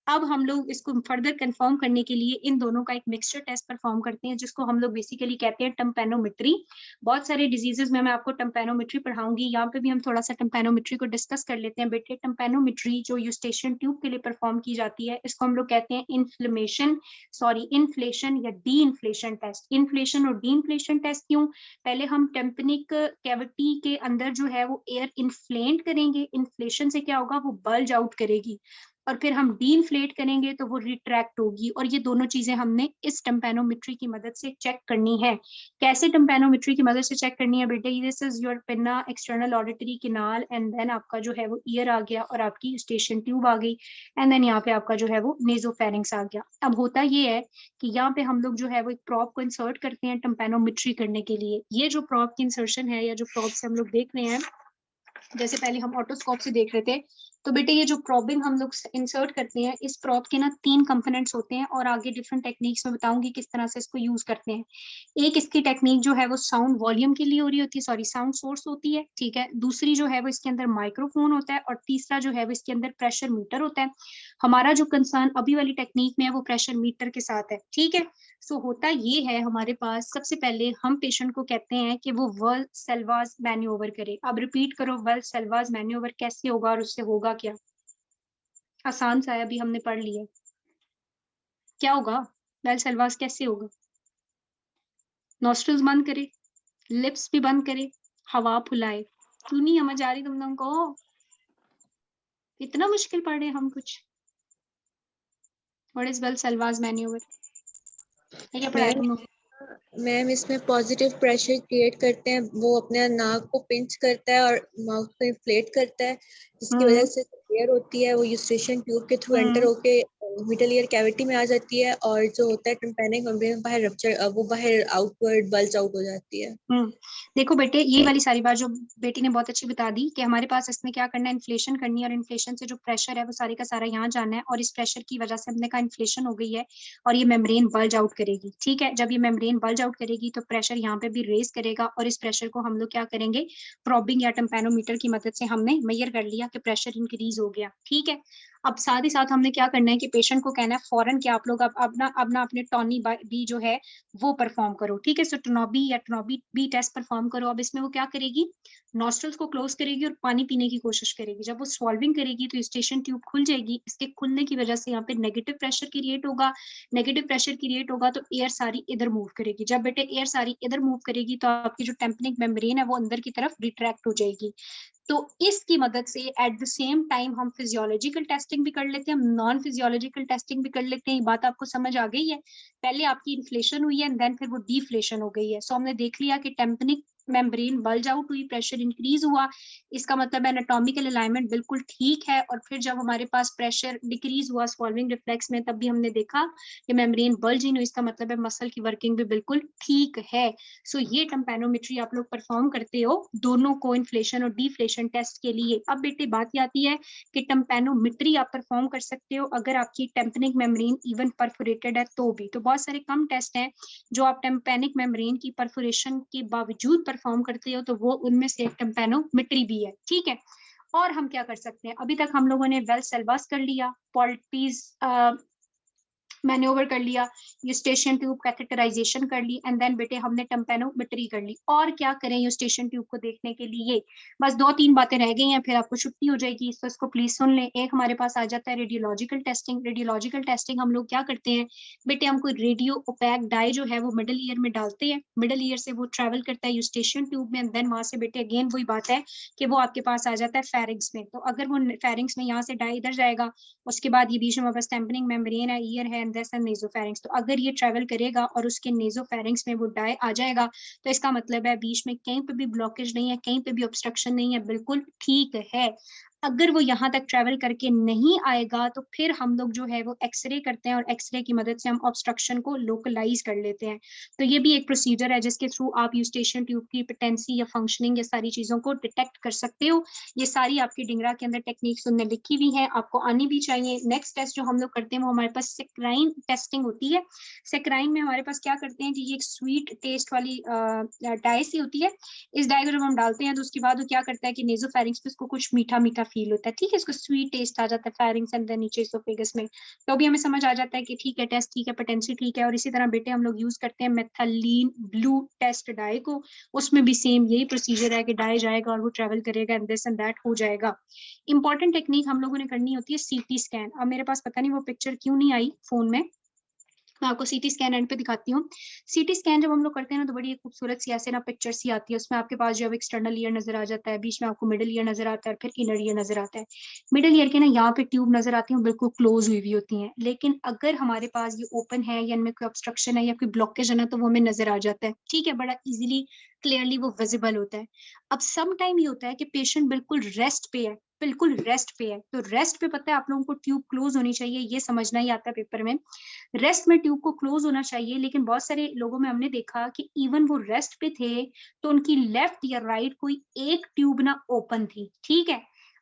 अब हम लोग इसको फर्दर कंफर्म करने के लिए इन दोनों का एक मिक्सचर टेस्ट परफॉर्म करते हैं जिसको हम लोग बेसिकली कहते हैं टम्पेनोमेट्री। बहुत सारे डिजीजेस में मैं आपको टम्पेनोमेट्री पढ़ाऊंगी, यहाँ पे भी हम थोड़ा सा टम्पेनोमेट्री को डिस्कस कर लेते हैं। बेटे टम्पेनोमेट्री जो यूस्टेशियन ट्यूब के लिए परफॉर्म की जाती है इसको हम लोग कहते हैं इन्फ्लेशन या डी इन्फ्लेशन टेस्ट। इन्फ्लेशन और डी इन्फ्लेशन टेस्ट क्यों, पहले हम टेम्पनिक कैविटी के अंदर जो है वो एयर इन्फ्लेट करेंगे, इन्फ्लेशन से क्या होगा, वो बल्ज आउट करेगी। और फिर हम डी इन्फ्लेट करेंगे तो वो रिट्रैक्ट होगी। और ये दोनों चीजें हमने इस टम्पेनोमेट्री की मदद से चेक करनी है। कैसे टम्पेनोमेट्री की मदद से चेक करनी है बेटे, this is your pinna external auditory canal and then आपका जो है वो ईयर आ गया और आपकी यूस्टेशियन ट्यूब आ गई एंड देन यहाँ पे आपका जो है वो नेजोफेरिंक्स आ गया। अब होता ये है कि यहाँ पे हम लोग जो है वो एक प्रॉप को इंसर्ट करते हैं टम्पेनोमेट्री करने के लिए। ये जो प्रॉप की इंसर्शन है या जो प्रॉप से हम लोग देख रहे हैं, जैसे पहले हम ऑटोस्कोप से देख रहे थे, तो बेटे ये जो प्रॉबिंग हम लोग इंसर्ट करते हैं इस प्रॉब के ना 3 कंपोनेंट्स होते हैं और आगे डिफरेंट टेक्निक्स में बताऊंगी किस तरह से इसको यूज करते हैं। एक इसकी टेक्निक जो है वो साउंड वॉल्यूम के लिए हो रही होती है, सॉरी साउंड सोर्स होती है, ठीक है। दूसरी जो है वो इसके अंदर माइक्रोफोन होता है और तीसरा जो है वो इसके अंदर प्रेशर मीटर होता है। हमारा जो कंसर्न अभी वाली टेक्निक में है वो प्रेशर मीटर के साथ है, ठीक है। सो होता ये है हमारे पास, सबसे पहले हम पेशेंट को कहते हैं कि वो वाल्सेल्वास मैन्यूवर करे। अब रिपीट करो, वाल्सेल्वास मैन्यूवर कैसे होगा और उससे होगा क्या, आसान सा है, अभी हमने पढ़ लिया। क्या होगा, वाल्सेल्वास कैसे होगा, नॉस्ट्रल्स बंद करे, लिप्स भी बंद करे, हवा फुलाए। क्यों नहीं समझ आ रही तुम लोगों को, इतना मुश्किल पढ़ रहे हम कुछ। व्हाट इज वाल्सेल्वास मैन्यूवर, क्या पढ़ाया तुम लोग? मैम इसमें पॉजिटिव प्रेशर क्रिएट करते हैं, वो अपने नाक को पिंच करता है और माउथ को इन्फ्लेट करता है जिसकी वजह से एयर होती है वो यूस्टेशियन ट्यूब के थ्रू एंटर होके मिडल ईयर कैविटी में आ जाती है, और जो होता है टिम्पैनिक मेम्ब्रेन बाहर रप्चर, वो बाहर आउटवर्ड बल्ज आउट हो जाती है। देखो बेटे, ये वाली सारी बात जो बेटी ने बहुत अच्छी बता दी कि हमारे पास इसमें क्या करना है, इन्फ्लेशन करनी है, और इन्फ्लेशन से जो प्रेशर है वो सारे का सारा यहाँ जाना है, और इस प्रेशर की वजह से हमने कहा इन्फ्लेशन हो गई है और ये मेम्ब्रेन बल्ज आउट करेगी। ठीक है, जब ये मेम्ब्रेन बल्ज आउट करेगी तो प्रेशर यहाँ पे भी रेज करेगा, और इस प्रेशर को हम लोग क्या करेंगे, प्रोबिंग या टेम्पैनोमीटर की मदद से हमने मेजर कर लिया कि प्रेशर इंक्रीज हो गया। ठीक है, अब साथ ही साथ हमने क्या करना है कि पेशेंट को कहना है फौरन कि आप लोग अब अपना अपने टॉनी बी जो है वो परफॉर्म करो। ठीक है, सो टोनोबी या टोनोबी बी टेस्ट परफॉर्म करो। अब इसमें वो क्या करेगी, नॉस्ट्रल्स को क्लोज करेगी और पानी पीने की कोशिश करेगी। जब वो सॉल्विंग करेगी तो स्टेशन ट्यूब खुल जाएगी। इसके खुलने की वजह से यहाँ पे नेगेटिव प्रेशर क्रिएट होगा। नेगेटिव प्रेशर क्रिएट होगा तो एयर सारी इधर मूव करेगी। जब बेटे एयर सारी इधर मूव करेगी तो आपकी जो टेम्पैनिक मेम्ब्रेन है वो अंदर की तरफ रिट्रैक्ट हो जाएगी। तो इसकी मदद से एट द सेम टाइम हम फिजियोलॉजिकल टेस्टिंग भी कर लेते हैं, हम नॉन फिजियोलॉजिकल टेस्टिंग भी कर लेते हैं। ये बात आपको समझ आ गई है? पहले आपकी इन्फ्लेशन हुई है एंड देन फिर वो डिफ्लेशन हो गई है। सो हमने देख लिया कि टेम्पैनिक मेम्ब्रेन बल्ज आउट हुई, प्रेशर इंक्रीज हुआ, इसका मतलब एनाटॉमिकल अलाइनमेंट बिल्कुल ठीक है। और फिर जब हमारे पास प्रेशर डिक्रीज हुआ स्वॉल्विंग रिफ्लेक्स में, तब भी हमने देखा कि मेम्ब्रेन बल्ज इन हुई, इसका मतलब है मसल की वर्किंग भी बिल्कुल ठीक है। सो ये टेम्पैनोमेट्री आप लोग परफॉर्म करते हो दोनों को, इन्फ्लेशन और डिफ्लेशन टेस्ट के लिए। अब बेटे बात ये आती है कि टेम्पैनोमेट्री आप परफॉर्म कर सकते हो अगर आपकी टेम्पैनिक मेम्ब्रेन इवन परफोरेटेड है तो भी। तो बहुत सारे कम टेस्ट हैं जो आप टेम्पैनिक मेम्ब्रेन की परफोरेशन के बावजूद परफॉर्म करते हो, तो वो उनमें से एक टेम्पैनोमेट्री भी है। ठीक है, और हम क्या कर सकते हैं, अभी तक हम लोगों ने वेल सेल्वास कर लिया, पॉल्टीज मैन्योवर कर लिया, यूस्टेशियन ट्यूब कैथेटराइजेशन कर ली, एंड देन बेटे हमने टेम्पैनोमेट्री कर ली। और क्या करें यूस्टेशियन ट्यूब को देखने के लिए? बस 2-3 बातें रह गई हैं, फिर आपको छुट्टी हो जाएगी, तो इसको प्लीज सुन लें। एक हमारे पास आ जाता है रेडियोलॉजिकल टेस्टिंग। रेडियोलॉजिकल टेस्टिंग हम लोग क्या करते हैं बेटे, हम कोई रेडियो ओपैक डाई जो है वो मिडल ईयर में डालते हैं, मिडल ईयर से वो ट्रेवल करता है यूस्टेशियन ट्यूब में, एंड देन वहां से बेटे अगेन वही बात है कि वो आपके पास आ जाता है फेरिंग्स में। तो अगर वो फेरिंग्स में यहाँ से डाई इधर जाएगा, उसके बाद ये बीच में हमारे पास टेम्पैनिक मेम्ब्रेन है, ईयर है, नेजोफेरिंग्स। तो अगर ये ट्रेवल करेगा और उसके नेजोफेरिंग्स में वो डाई आ जाएगा, तो इसका मतलब है बीच में कहीं पे भी ब्लॉकेज नहीं है, कहीं पे भी ऑब्स्ट्रक्शन नहीं है, बिल्कुल ठीक है। अगर वो यहाँ तक ट्रेवल करके नहीं आएगा तो फिर हम लोग जो है वो एक्सरे करते हैं, और एक्सरे की मदद से हम ऑब्स्ट्रक्शन को लोकलाइज कर लेते हैं। तो ये भी एक प्रोसीजर है जिसके थ्रू आप यूस्टेशियन ट्यूब की पेटेंसी या फंक्शनिंग या सारी चीजों को डिटेक्ट कर सकते हो। ये सारी आपकी डिंगरा के अंदर टेक्निक्स उनने लिखी हुई है, आपको आनी भी चाहिए। नेक्स्ट टेस्ट जो हम लोग करते हैं वो हमारे पास सेक्राइन टेस्टिंग होती है। सेक्राइन में हमारे पास क्या करते हैं कि ये एक स्वीट टेस्ट वाली डाई सी होती है। इस डाई को जब हम डालते हैं तो उसके बाद वो क्या करता है कि नेजोफेरिंग्स पे उसको कुछ मीठा मीठा फील होता है। ठीक है, इसको स्वीट टेस्ट आ जाता है फेरिंग्स एंड देन नीचे इसोफेगस में। तो भी हमें समझ आ जाता है कि ठीक है, टेस्ट ठीक है, पोटेंसी ठीक है। और इसी तरह बेटे हम लोग यूज करते हैं मेथलीन ब्लू टेस्ट डाई को, उसमें भी सेम यही प्रोसीजर है कि डाई जाएगा और वो ट्रेवल करेगा एंड दिस एंड दैट हो जाएगा। इंपॉर्टेंट टेक्निक हम लोगों ने करनी होती है सीटी स्कैन। अब मेरे पास पता नहीं वो पिक्चर क्यों नहीं आई फोन में, मैं आपको सीटी स्कैन एंड पे दिखाती हूँ। सीटी स्कैन जब हम लोग करते हैं ना तो बड़ी खूबसूरत सी ऐसे ना पिक्चर सी आती है, उसमें आपके पास जो एक्सटर्नल ईयर नजर आ जाता है, बीच में आपको मिडिल ईयर नजर आता है, फिर इनर ईयर नजर आता है। मिडिल ईयर के ना यहाँ पे ट्यूब नजर आती है, बिल्कुल क्लोज हुई हुई होती है। लेकिन अगर हमारे पास ये ओपन है या इनमें कोई ऑब्स्ट्रक्शन है या कोई ब्लॉकेज है ना, तो वो हमें नजर आ जाता है। ठीक है, बड़ा इजिली क्लियरली वो विजिबल होता है। अब सम टाइम ये होता है कि पेशेंट बिल्कुल रेस्ट पे है, बिल्कुल रेस्ट पे है, तो रेस्ट पे पता है आप लोगों को ट्यूब क्लोज होनी चाहिए, ये समझना ही आता है पेपर में। रेस्ट में ट्यूब को क्लोज होना चाहिए, लेकिन बहुत सारे लोगों में हमने देखा कि इवन वो रेस्ट पे थे तो उनकी लेफ्ट या राइट कोई एक ट्यूब ना ओपन थी। ठीक है,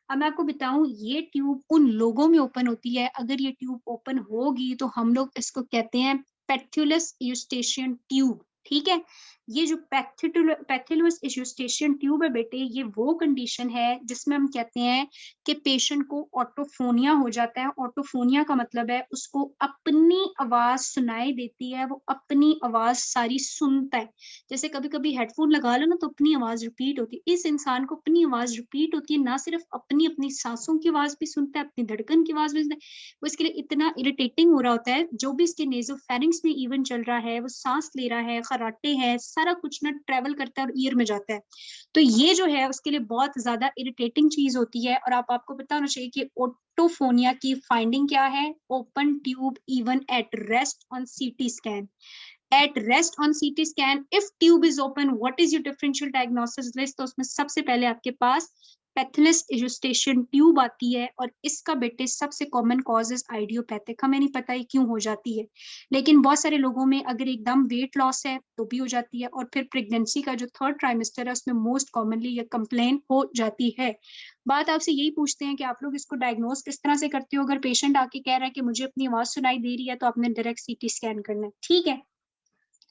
अब मैं आपको बताऊं ये ट्यूब उन लोगों में ओपन होती है, अगर ये ट्यूब ओपन होगी तो हम लोग इसको कहते हैं पैथुलस यूस्टेशियन ट्यूब। ठीक है, ये जो पैथुलस यूस्टेशियन ट्यूब है बेटे, ये वो कंडीशन है जिसमें हम कहते हैं कि पेशेंट को ऑटोफोनिया हो जाता है। ऑटोफोनिया का मतलब है उसको अपनी आवाज सुनाई देती है, वो अपनी आवाज सारी सुनता है। जैसे कभी कभी हेडफोन लगा लो ना तो अपनी आवाज रिपीट होती है, इस इंसान को अपनी आवाज रिपीट होती है, ना सिर्फ अपनी अपनी सांसों की आवाज भी सुनता है, अपनी धड़कन की आवाज भी सुनता है। वो इसके लिए इतना इरिटेटिंग हो रहा होता है, जो भी इसके नेजोफेरिंग्स में इवन चल रहा है, वो सांस ले रहा है, खराटे है, सारा कुछ ना ट्रेवल करता है और ईयर में जाता है। तो ये जो है उसके लिए बहुत ज्यादा इरिटेटिंग चीज होती है। और आपको पता होना चाहिए कि ऑटोफोनिया की फाइंडिंग क्या है, open tube even at rest on CT scan. At rest on CT scan, if tube is open, what is your differential diagnosis list? तो उसमें सबसे पहले आपके पास पैथुलस एजुस्टेशन ट्यूब आती है, और इसका बेटे सबसे कॉमन कॉज इज आइडियोपैथिक। हमें नहीं पता ये क्यों हो जाती है, लेकिन बहुत सारे लोगों में अगर एकदम वेट लॉस है तो भी हो जाती है, और फिर प्रेगनेंसी का जो 3rd ट्राइमेस्टर है उसमें मोस्ट कॉमनली ये कंप्लेन हो जाती है। बात आपसे यही पूछते हैं कि आप लोग इसको डायग्नोज किस तरह से करते हो। अगर पेशेंट आके कह रहा है कि मुझे अपनी आवाज सुनाई दे रही है, तो आपने डायरेक्ट सीटी स्कैन करना है, ठीक है।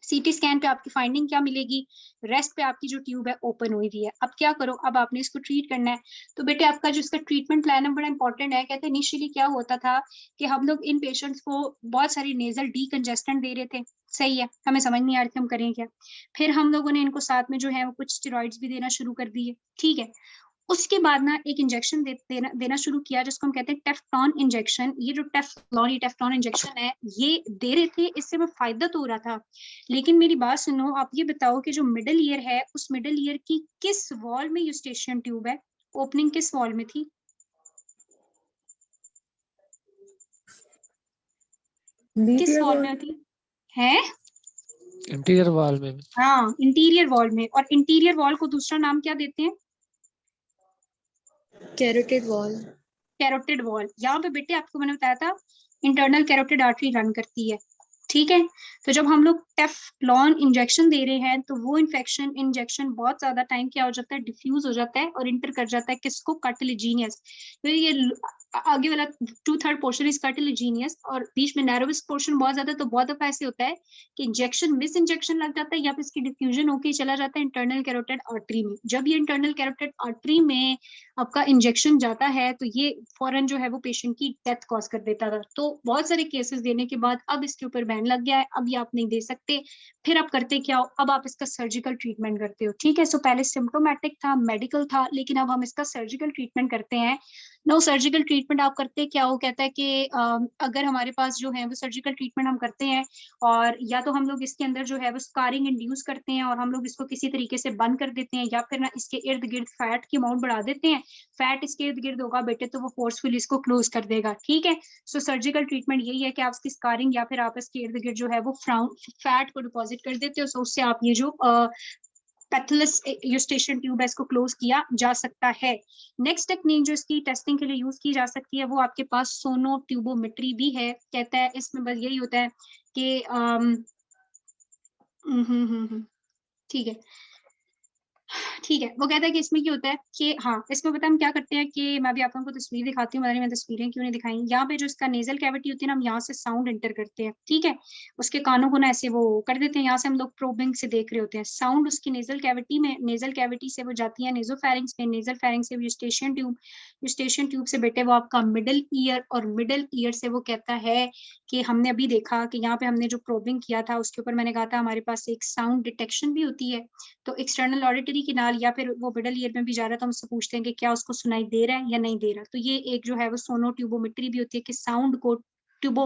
सीटी स्कैन पे आपकी फाइंडिंग क्या मिलेगी, रेस्ट पे आपकी जो ट्यूब है ओपन हुई हुई है। अब क्या करो, अब आपने इसको ट्रीट करना है। तो बेटे आपका जो इसका ट्रीटमेंट प्लान है बड़ा इंपॉर्टेंट है। कहते हैं इनिशियली क्या होता था कि हम लोग इन पेशेंट्स को बहुत सारी नेजल डीकंजेस्टेंट दे रहे थे, सही है, हमें समझ नहीं आ रही थी हम करें क्या। फिर हम लोगों ने इनको साथ में जो है वो कुछ स्टेरॉइड्स भी देना शुरू कर दिए, ठीक है। उसके बाद ना एक इंजेक्शन देना शुरू किया जिसको हम कहते हैं टेफ्लॉन इंजेक्शन। ये जो टेफ्लॉन इंजेक्शन है ये दे रहे थे, इससे हमें फायदा तो हो रहा था। लेकिन मेरी बात सुनो, आप ये बताओ कि जो मिडल ईयर है उस मिडल ईयर की किस वॉल में यूस्टेशियन ट्यूब है, ओपनिंग किस वॉल में थी? किस वॉल में थी? है इंटीरियर वॉल में। हाँ, इंटीरियर वॉल में। और इंटीरियर वॉल को दूसरा नाम क्या देते हैं? Carotid wall. Carotid wall. यहाँ पे बेटे आपको मैंने बताया था इंटरनल कैरोटिड आर्टरी रन करती है, ठीक है। तो जब हम लोग टेफ्लॉन इंजेक्शन दे रहे हैं तो वो इंजेक्शन बहुत ज्यादा टाइम क्या हो जाता है, डिफ्यूज हो जाता है और इंटर कर जाता है किसको, कार्टिलेजिनियस। तो ये आगे वाला 2/3 पोर्शन इज कार्टिलेजिनियस, और बीच में नैरोवेस पोर्शन बहुत ज्यादा। तो बहुत दफा ऐसे होता है कि मिस इंजेक्शन लग जाता है या फिर इसकी डिफ्यूजन होके चला जाता है इंटरनल कैरोटिड आर्टरी में। जब ये इंटरनल कैरोटिड आर्टरी में आपका इंजेक्शन जाता है तो ये फौरन जो है वो पेशेंट की डेथ कॉज कर देता था। तो बहुत सारे केसेस देने के बाद अब इसके ऊपर बैन लग गया है, अब ये आप नहीं दे सकते। फिर आप करते क्या हो, अब आप इसका सर्जिकल ट्रीटमेंट करते हो, ठीक है। सो पहले सिम्टोमेटिक था, मेडिकल था, लेकिन अब हम इसका सर्जिकल ट्रीटमेंट करते हैं। नो सर्जिकल ट्रीटमेंट आप करते क्या हो, कहता है कि अगर हमारे पास जो है वो सर्जिकल ट्रीटमेंट हम करते हैं, और या तो हम लोग इसके अंदर जो है वो स्कारिंग इंड्यूस करते हैं और हम लोग इसको किसी तरीके से बंद कर देते हैं, या फिर ना इसके इर्द गिर्द फैट की अमाउंट बढ़ा देते हैं। फैट इसके इर्द गिर्द होगा बेटे तो वो फोर्सफुली इसको क्लोज कर देगा, ठीक है। सो सर्जिकल ट्रीटमेंट यही है कि आप इसकी स्कारिंग या फिर आप इसके इर्द गिर्द जो है वो फैट को डिपॉजिट कर देते हो। सो उससे आप ये जो पैथुलस यूस्टेशियन ट्यूब है इसको क्लोज किया जा सकता है। नेक्स्ट टेक्निक जो इसकी टेस्टिंग के लिए यूज की जा सकती है वो आपके पास सोनो ट्यूबोमेट्री भी है। कहता है इसमें बस यही होता है कि ठीक है, ठीक है। वो कहता है कि इसमें क्या होता है कि हाँ, इसमें पता हम क्या करते हैं कि मैं भी आप लोगों को तस्वीर दिखाती हूँ, मैं तस्वीरें क्यों नहीं दिखाई। यहाँ पे जो इसका नेजल कैविटी होती है ना, हम यहाँ से साउंड एंटर करते हैं, ठीक है। उसके कानों को ना ऐसे वो कर देते हैं, यहाँ से हम लोग प्रोबिंग से देख रहे होते हैं साउंड उसकी नेजल कैविटी में। नेजल कैविटी से वो जाती है नेजोफेरिंक्स में, नेजल फेरिंक्स से यूस्टेशियन ट्यूब से बेटे वो आपका मिडल ईयर, और मिडल ईयर से वो कहता है कि हमने अभी देखा कि यहाँ पे हमने जो प्रोबिंग किया था उसके ऊपर मैंने कहा था हमारे पास एक साउंड डिटेक्शन भी होती है। तो एक्सटर्नल ऑडिटरी किनाल या फिर वो मिडल ईयर में भी जा रहा था, हमसे पूछते हैं कि क्या उसको सुनाई दे रहा है या नहीं दे रहा। तो ये एक जो है वो सोनो ट्यूबोमेट्री भी होती है कि साउंड को ट्यूबो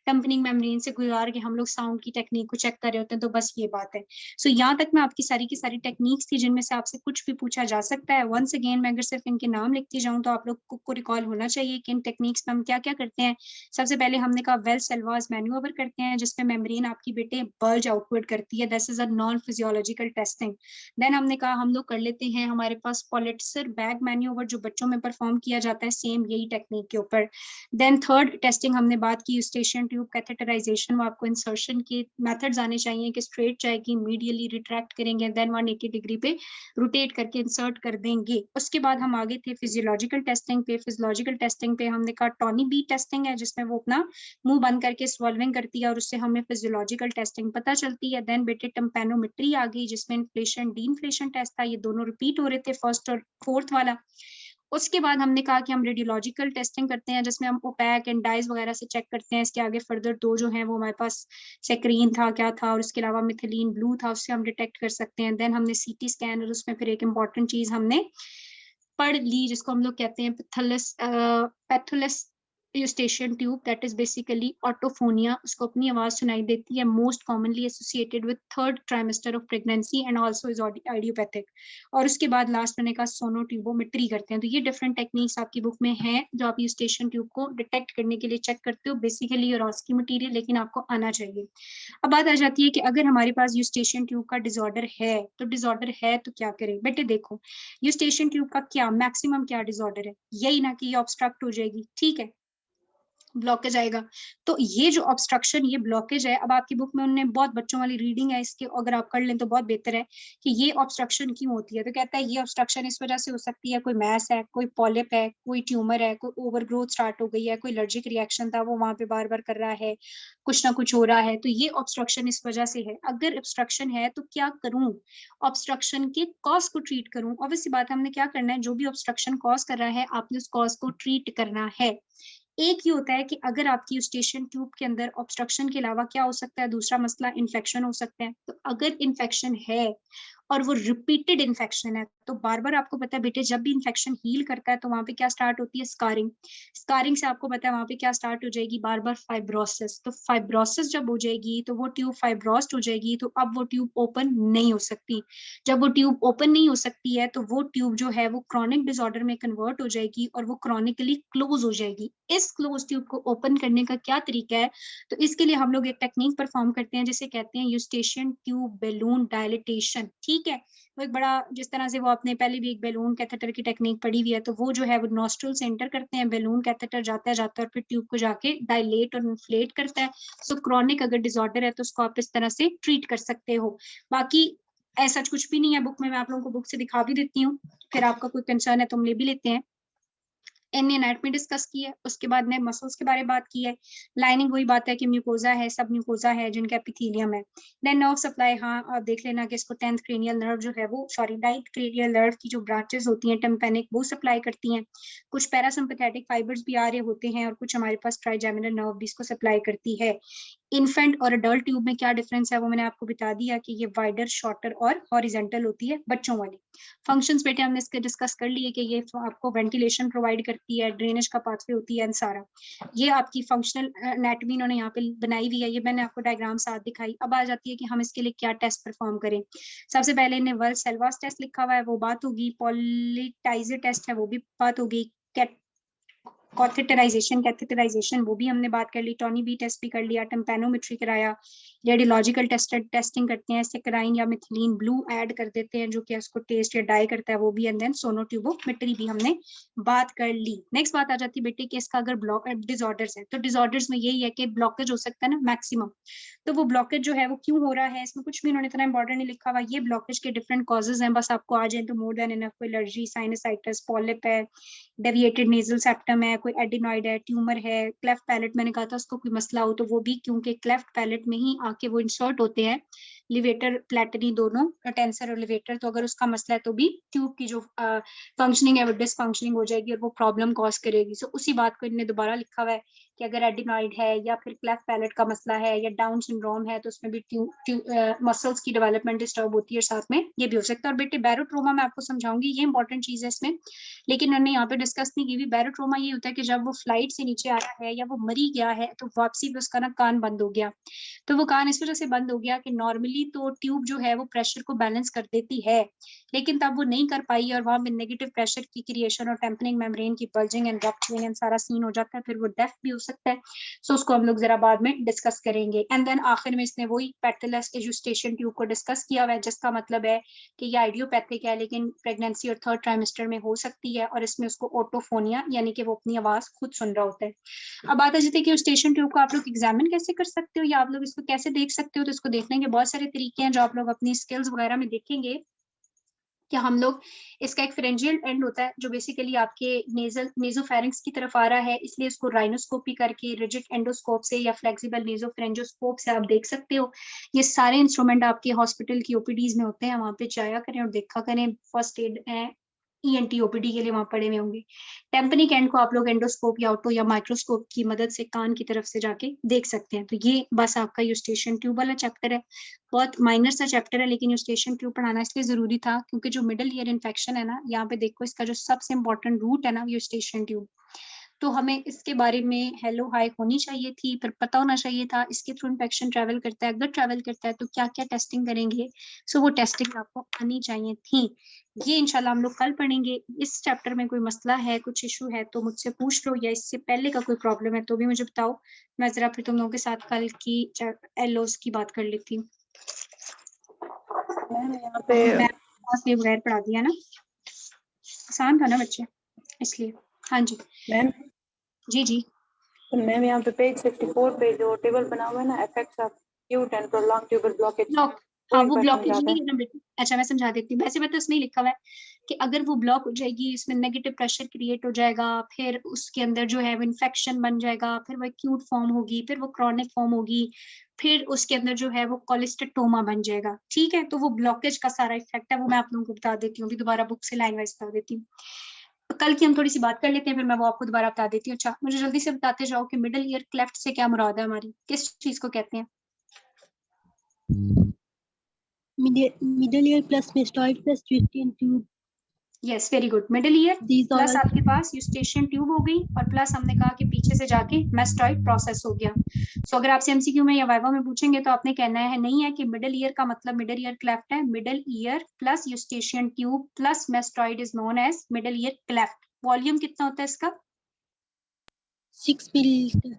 टम्पनिंग मेम्ब्रेन से गुजार के हम लोग साउंड की टेक्निक को चेक कर रहे होते हैं। तो बस ये बात है। सो यहाँ तक मैं आपकी सारी की सारी टेक्निक्स थी जिनमें से आपसे कुछ भी पूछा जा सकता है। वंस अगेन मैं अगर सिर्फ इनके नाम लिखती जाऊँ तो आप लोग को रिकॉल होना चाहिए कि इन टेक्निक्स में हम क्या क्या करते हैं। सबसे पहले हमने कहा वेल सेल्वास मैन्यूवर करते हैं जिसमें मेम्ब्रेन आपकी बेटे बल्ज आउटवर्ड करती है, this is a non physiological testing. Then हमने कहा हम लोग कर लेते हैं हमारे पास पॉलिट्सर बैग मैन्यूवर जो बच्चों में परफॉर्म किया जाता है सेम यही टेक्निक के ऊपर। देन थर्ड टेस्टिंग हमने बात की यूस्टेशियन ट्यूब कैथेटराइजेशन, वो आपको इंसर्शन के मेथड्स आने चाहिए कि स्ट्रेट जाएगी, मीडियली रिट्रैक्ट करेंगे, देन 180 डिग्री पे रोटेट करके इंसर्ट कर देंगे। उसके बाद हम आगे थे फिजियोलॉजिकल टेस्टिंग पे। फिजियोलॉजिकल टेस्टिंग पे हमने कहा टॉनी बी टेस्टिंग है जिसमें वो अपना मुंह बंद करके स्वॉल्विंग करती है और उससे हमें फिजियोलॉजिकल टेस्टिंग पता चलती है। देन बेटे टेम्पेनोमेट्री आ गई जिसमें इन्फ्लेशन डी इन्फ्लेशन टेस्ट था, ये दोनों रिपीट हो रहे थे फर्स्ट और फोर्थ वाला। उसके बाद हमने कहा कि हम रेडियोलॉजिकल टेस्टिंग करते हैं जिसमें हम ओपैक एंड डाइज वगैरह से चेक करते हैं। इसके आगे फर्दर दो जो हैं वो हमारे पास सेक्रीन था क्या था और उसके अलावा मिथिलीन ब्लू था, उससे हम डिटेक्ट कर सकते हैं। देन हमने सीटी स्कैन और उसमें फिर एक इम्पॉर्टेंट चीज हमने पढ़ ली जिसको हम लोग कहते हैं patulous eustachian tube that is basically autophonia, उसको अपनी आवाज सुनाई देती है, most commonly associated with third trimester of pregnancy and also is idiopathic. और उसके बाद लास्ट मैंने कहा सोनोट्यूबोमेट्री करते हैं। तो ये डिफरेंट टेक्निक्स आपकी बुक में है जो आप यूस्टेशियन ट्यूब को डिटेक्ट करने के लिए चेक करते हो, बेसिकली यूरोस्की मटीरियल, लेकिन आपको आना चाहिए। अब बात आ जाती है कि अगर हमारे पास यूस्टेशियन ट्यूब का डिसऑर्डर है, तो डिसऑर्डर है तो क्या करें? बेटे देखो, यूस्टेशियन ट्यूब का क्या मैक्सिमम क्या डिसऑर्डर है? यही ना कि ये ऑब्स्ट्रक्ट हो जाएगी, ठीक है, ब्लॉकेज आएगा। तो ये जो ऑब्स्ट्रक्शन, ये ब्लॉकेज है। अब आपकी बुक में उन्होंने बहुत बच्चों वाली रीडिंग है इसके, अगर आप कर लें तो बहुत बेहतर है कि ये ऑब्स्ट्रक्शन क्यों होती है। तो कहता है ये ऑब्स्ट्रक्शन इस वजह से हो सकती है, कोई मैस है, कोई पॉलिप है, कोई ट्यूमर है, कोई ओवरग्रोथ स्टार्ट हो गई है, कोई एलर्जिक रिएक्शन था वो वहां पे बार बार कर रहा है, कुछ ना कुछ हो रहा है, तो ये ऑब्स्ट्रक्शन इस वजह से है। अगर ऑब्स्ट्रक्शन है तो क्या करूं? ऑब्स्ट्रक्शन के कॉज को ट्रीट करूं। ऑब्वियसली बात है, हमने क्या करना है, जो भी ऑब्स्ट्रक्शन कॉज कर रहा है आपने उस कॉज को ट्रीट करना है। एक ही होता है कि अगर आपकी यूस्टेशियन ट्यूब के अंदर ऑब्स्ट्रक्शन के अलावा क्या हो सकता है, दूसरा मसला इन्फेक्शन हो सकता है। तो अगर इन्फेक्शन है और वो रिपीटेड इन्फेक्शन है, तो बार बार आपको पता है बेटे, जब भी इन्फेक्शन हील करता है तो वहां पे क्या स्टार्ट होती है? स्कारिंग। स्कारिंग से आपको पता है वहां पे क्या स्टार्ट हो जाएगी? बार बार फाइब्रोसिस। तो फाइब्रोसिस जब हो जाएगी तो वो ट्यूब फाइब्रोस्ड हो जाएगी, तो अब वो ट्यूब ओपन नहीं हो सकती। जब वो ट्यूब ओपन नहीं हो सकती है तो वो ट्यूब जो है वो क्रॉनिक डिसऑर्डर में कन्वर्ट हो जाएगी और वो क्रॉनिकली क्लोज हो जाएगी। इस क्लोज ट्यूब को ओपन करने का क्या तरीका है? तो इसके लिए हम लोग एक टेक्निक परफॉर्म करते हैं जिसे कहते हैं यूस्टेशियन ट्यूब बैलून डायलिटेशन, ठीक है। वो एक बड़ा, जिस तरह से वो आपने पहले भी एक बैलून कैथेटर की टेक्निक पढ़ी हुई है, तो वो जो है वो नॉस्ट्रल से एंटर करते हैं, बैलून कैथेटर जाता है और फिर ट्यूब को जाके डायलेट और इन्फ्लेट करता है। सो क्रॉनिक अगर डिसऑर्डर है तो उसको आप इस तरह से ट्रीट कर सकते हो। बाकी ऐसा कुछ भी नहीं है बुक में, मैं आप लोगों को बुक से दिखा भी देती हूँ, फिर आपका कोई कंसर्न है तो हम ले भी लेते हैं। इनने एनाटॉमी डिस्कस की है, उसके बाद ने मसल्स के बारे में बात की है। लाइनिंग वही बात है कि म्यूकोजा है, सब म्यूकोजा है जिनका एपिथेलियम है। देन नर्व सप्लाई, हाँ आप देख लेना कि इसको 10th क्रेनियल नर्व जो है वो, सॉरी 9th क्रेनियल नर्व की जो ब्रांचेस होती हैं टिम्पैनिक, वो सप्लाई करती हैं। कुछ पैरासिम्पैथेटिक फाइबर्स भी आ रहे होते हैं और कुछ हमारे पास ट्राइजेमिनल नर्व भी इसको सप्लाई करती है। इन्फेंट और अडल्ट ट्यूब में क्या डिफरेंस है वो मैंने आपको बता दिया कि ये वाइडर, शॉर्टर और हॉरिजेंटल होती है बच्चों वाली। फंक्शंस बेटे हमने इसके डिस्कस कर लिए कि ये आपको वेंटिलेशन प्रोवाइड करती है, ड्रेनेज का पाथवे होती है, सारा ये आपकी फंक्शनल एनाटॉमी इन्होंने यहाँ पे बनाई हुई है, ये मैंने आपको डायग्राम साथ दिखाई। अब आ जाती है कि हम इसके लिए क्या टेस्ट परफॉर्म करें। सबसे पहले इन्हें वर्ल्ड टेस्ट लिखा हुआ है, वो बात होगी। पॉलिटाइजर टेस्ट है, वो भी बात होगी। कैथेटराइजेशन वो भी हमने बात कर ली। टॉनी बी टेस्ट भी कर लिया, टेम्पेनोमेट्री कराया, रेडियोलॉजिकल टेस्टिंग करते हैं, सेक्राइन या मिथिलीन ब्लू ऐड कर देते हैं जो कि उसको टेस्ट या डाई करता है, वो भी। एंड देन सोनोट्यूबोमेट्री भी हमने बात कर ली। नेक्स्ट बात आ जाती है बेटे कि इसका अगर ब्लॉक डिसऑर्डर्स है, तो डिसऑर्डर्स में यही है कि ब्लॉकेज हो सकता है ना मैक्सिमम। तो वो ब्लॉकेज जो है वो क्यों हो रहा है, इसमें कुछ भी उन्होंने इतना इंपॉर्टेंट नहीं लिखा हुआ। ये ब्लॉकेज के डिफरेंट कॉजेज हैं, बस आपको आ जाए तो मोर देन इनफ। कोई एलर्जी, साइनसाइटिस, पॉलिप है, डेविएटेड नेजल सेप्टम है, कोई एडिनॉइड है, ट्यूमर है, क्लेफ्ट पैलेट मैंने कहा था उसको कोई मसला हो तो वो भी, क्योंकि क्लेफ्ट पैलेट में ही आके वो इंसर्ट होते हैं लिवेटर प्लेटनी दोनों, टेंसर और लिवेटर। तो अगर उसका मसला है तो भी ट्यूब की जो फंक्शनिंग है वो डिसफंक्शनिंग हो जाएगी और वो प्रॉब्लम कॉज करेगी। सो उसी बात को इन्होंने दोबारा लिखा हुआ है कि अगर एडिनॉइड है या फिर क्लेफ्ट पैलेट का मसला है या डाउन सिंड्रोम है तो उसमें भी मसल्स की डेवलपमेंट डिस्टर्ब होती है, साथ में ये भी हो सकता है। और बेटे बैरोट्रोमा मैं आपको समझाऊंगी, ये इंपॉर्टेंट चीज है इसमें, लेकिन उन्होंने यहाँ पे डिस्कस नहीं की हुई। बैरोट्रोमा ये होता है कि जब वो फ्लाइट से नीचे आया है या वो मरी गया है तो वापसी पे उसका ना कान बंद हो गया। तो वो कान इस वजह से बंद हो गया कि नॉर्मली तो ट्यूब जो है वो प्रेशर को बैलेंस कर देती है, लेकिन तब वो नहीं कर पाई और वहां पे नेगेटिव प्रेशर की क्रिएशन और टेम्पनिंग मेम्ब्रेन की बल्जिंग एंड रप्चरिंग एंड सारा सीन हो जाता है, फिर वो डेफ भी हो सकता है। सो उसको हम लोग जरा बाद में डिस्कस करेंगे। एंड देन आखिर में इसने वही पेटलस एजुस्टेशन ट्यूब को डिस्कस किया हुआ है, जिसका मतलब है कि ये आइडियोपैथिक है लेकिन प्रेगनेंसी और थर्ड ट्राइमेस्टर में हो सकती है, और इसमें उसको ऑटोफोनिया यानी कि वो अपनी आवाज खुद सुन रहा होता है। अब बात है जैसे कि स्टेशन ट्यूब को आप लोग एग्जामिन कैसे कर सकते हो या आप लोग इसको कैसे देख सकते हो, तो इसको देखने के बहुत सारे तरीके हैं जो आप लोग अपनी स्किल्स वगैरह में देखेंगे कि हम लोग, इसका एक फ्रेंजियल एंड होता है जो बेसिकली आपके नेजोफेरिंक्स की तरफ आ रहा है, इसलिए इसको राइनोस्कोपी करके रिजिड एंडोस्कोप से या फ्लेक्सिबल नेजोफ्रेंजोस्कोप से आप देख सकते हो। ये सारे इंस्ट्रूमेंट आपके हॉस्पिटल की ओपीडीज में होते हैं, वहां पे जाया करें और देखा करें। फर्स्ट एड ईएनटी ओपीडी के लिए वहां पड़े हुए होंगे। टेम्पनिक एंड को आप लोग एंडोस्कोप या ऑटो या माइक्रोस्कोप की मदद से कान की तरफ से जाके देख सकते हैं। तो ये बस आपका यूस्टेशियन ट्यूब वाला चैप्टर है, बहुत माइनर सा चैप्टर है, लेकिन यूस्टेशियन ट्यूब पढ़ाना इसलिए जरूरी था क्योंकि जो मिडिल ईयर इन्फेक्शन है ना, यहाँ पे देखो इसका जो सबसे इंपॉर्टेंट रूट है ना यूस्टेशियन ट्यूब। तो हमें इसके बारे में हेलो हाय होनी चाहिए थी, पर पता होना चाहिए था इसके थ्रू इन्फेक्शन ट्रैवल करता है, अगर ट्रैवल करता है तो क्या क्या टेस्टिंग करेंगे। सो वो टेस्टिंग आपको आनी चाहिए थी। ये इंशाल्लाह हम लोग कल पढ़ेंगे। इस चैप्टर में कोई मसला है, कुछ इशू है तो मुझसे पूछ लो, या इससे पहले का कोई प्रॉब्लम है तो भी मुझे बताओ। मैं जरा फिर तुम लोगों के साथ कल की एलओस की बात कर लेती हूँ। मैम यहाँ पे मैंने बगैर पढ़ा दिया ना, आसान था ना बच्चे, इसलिए। हाँ जी मैम जी जी। तो मैम यहाँ पे पेज 64 पे जो टेबल बना हुआ है ना, effects of acute and prolong tuber blockage, block, वो हाँ एक वो बार ब्लॉकेज समझा नहीं दें। है ना बेटा। अच्छा मैं समझा देती हूँ। वैसे बता इसमें लिखा हुआ है कि अगर वो ब्लॉक हो जाएगी, इसमें नेगेटिव प्रेशर क्रिएट हो जाएगा, फिर उसके अंदर जो है वो इन्फेक्शन बन जाएगा, फिर वो एक्यूट फॉर्म होगी, फिर वो क्रॉनिक फॉर्म होगी, फिर उसके अंदर जो है वो कोलेस्टेटोमा बन जाएगा। ठीक है, तो वो ब्लॉकेज का सारा इफेक्ट है, वो मैं आप लोगों को बता देती हूँ। अभी दोबारा बुक से लाइन वाइज बता देती हूँ। कल की हम थोड़ी सी बात कर लेते हैं, फिर मैं वो आपको दोबारा बता देती हूँ। अच्छा मुझे जल्दी से बताते जाओ कि मिडल ईयर क्लेफ्ट से क्या मुराद है हमारी, किस चीज को कहते हैं? middle ear plus mastoid plus Eustachian tube. Yes very good. Middle ear These plus all आपके पास यूस्टेशियन ट्यूब हो गई, और प्लस हमने कहा कि पीछे से जाके मेस्टॉइड प्रोसेस हो गया। सो अगर आपसे एमसीक्यू में या वाइवा में पूछेंगे तो आपने कहना है नहीं है कि मिडिल ईयर का मतलब मिडिल ईयर क्लेफ्ट है। Middle ear plus Eustachian tube plus mastoid is known as middle ear cleft. Volume कितना होता है इसका? 6 milliliter.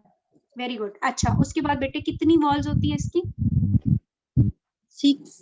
Very good. अच्छा उसके बाद बेटे कितनी वॉल्स होती है इसकी? 6.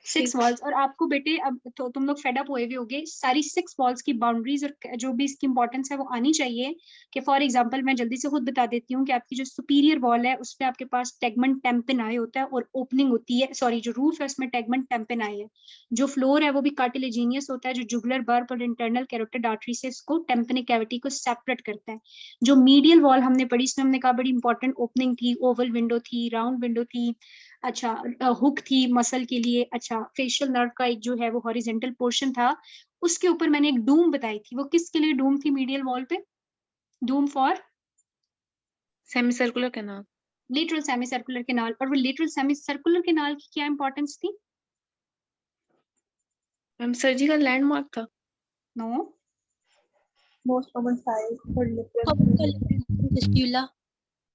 6 वॉल्स। और आपको बेटे अब तो तुम लोग फेड अप हुए हुए होगे, सारी 6 वॉल्स की बाउंड्रीज और जो भी इसकी इंपॉर्टेंस है वो आनी चाहिए। कि फॉर एग्जांपल मैं जल्दी से खुद बता देती हूँ कि आपकी जो सुपीरियर वॉल है उस पे आपके पास टेगमेंट टेम्पेन आए होता है और ओपनिंग होती है, सॉरी जो रूफ है उसमें टेगमेंट टेम्पेन आए है। जो फ्लोर है वो भी कार्टिलेजिनियस होता है, जो जुगुलर बर्ब और इंटरनल कैरोटिड आर्टरी से इसको टेम्पेनिक कैविटी को सेपरेट करता है। जो मीडियल वॉल हमने पढ़ी, इसमें हमने कहा बड़ी इंपॉर्टेंट ओपनिंग थी, ओवल विंडो थी, राउंड विंडो थी, अच्छा हुक थी मसल के लिए, अच्छा फेशियल नर्व का एक जो है वो हॉरिजेंटल पोर्शन था, उसके ऊपर मैंने एक डूम बताई थी। वो किसके लिए डूम थी मीडियल वॉल पे? Doom for semi circular canal. Lateral semi circular canal. और वो लेटरल सेमी सर्कुलर कैनाल की क्या इंपॉर्टेंस थी? मैम सर्जिकल लैंडमार्क था। No. Most common size for Fistula.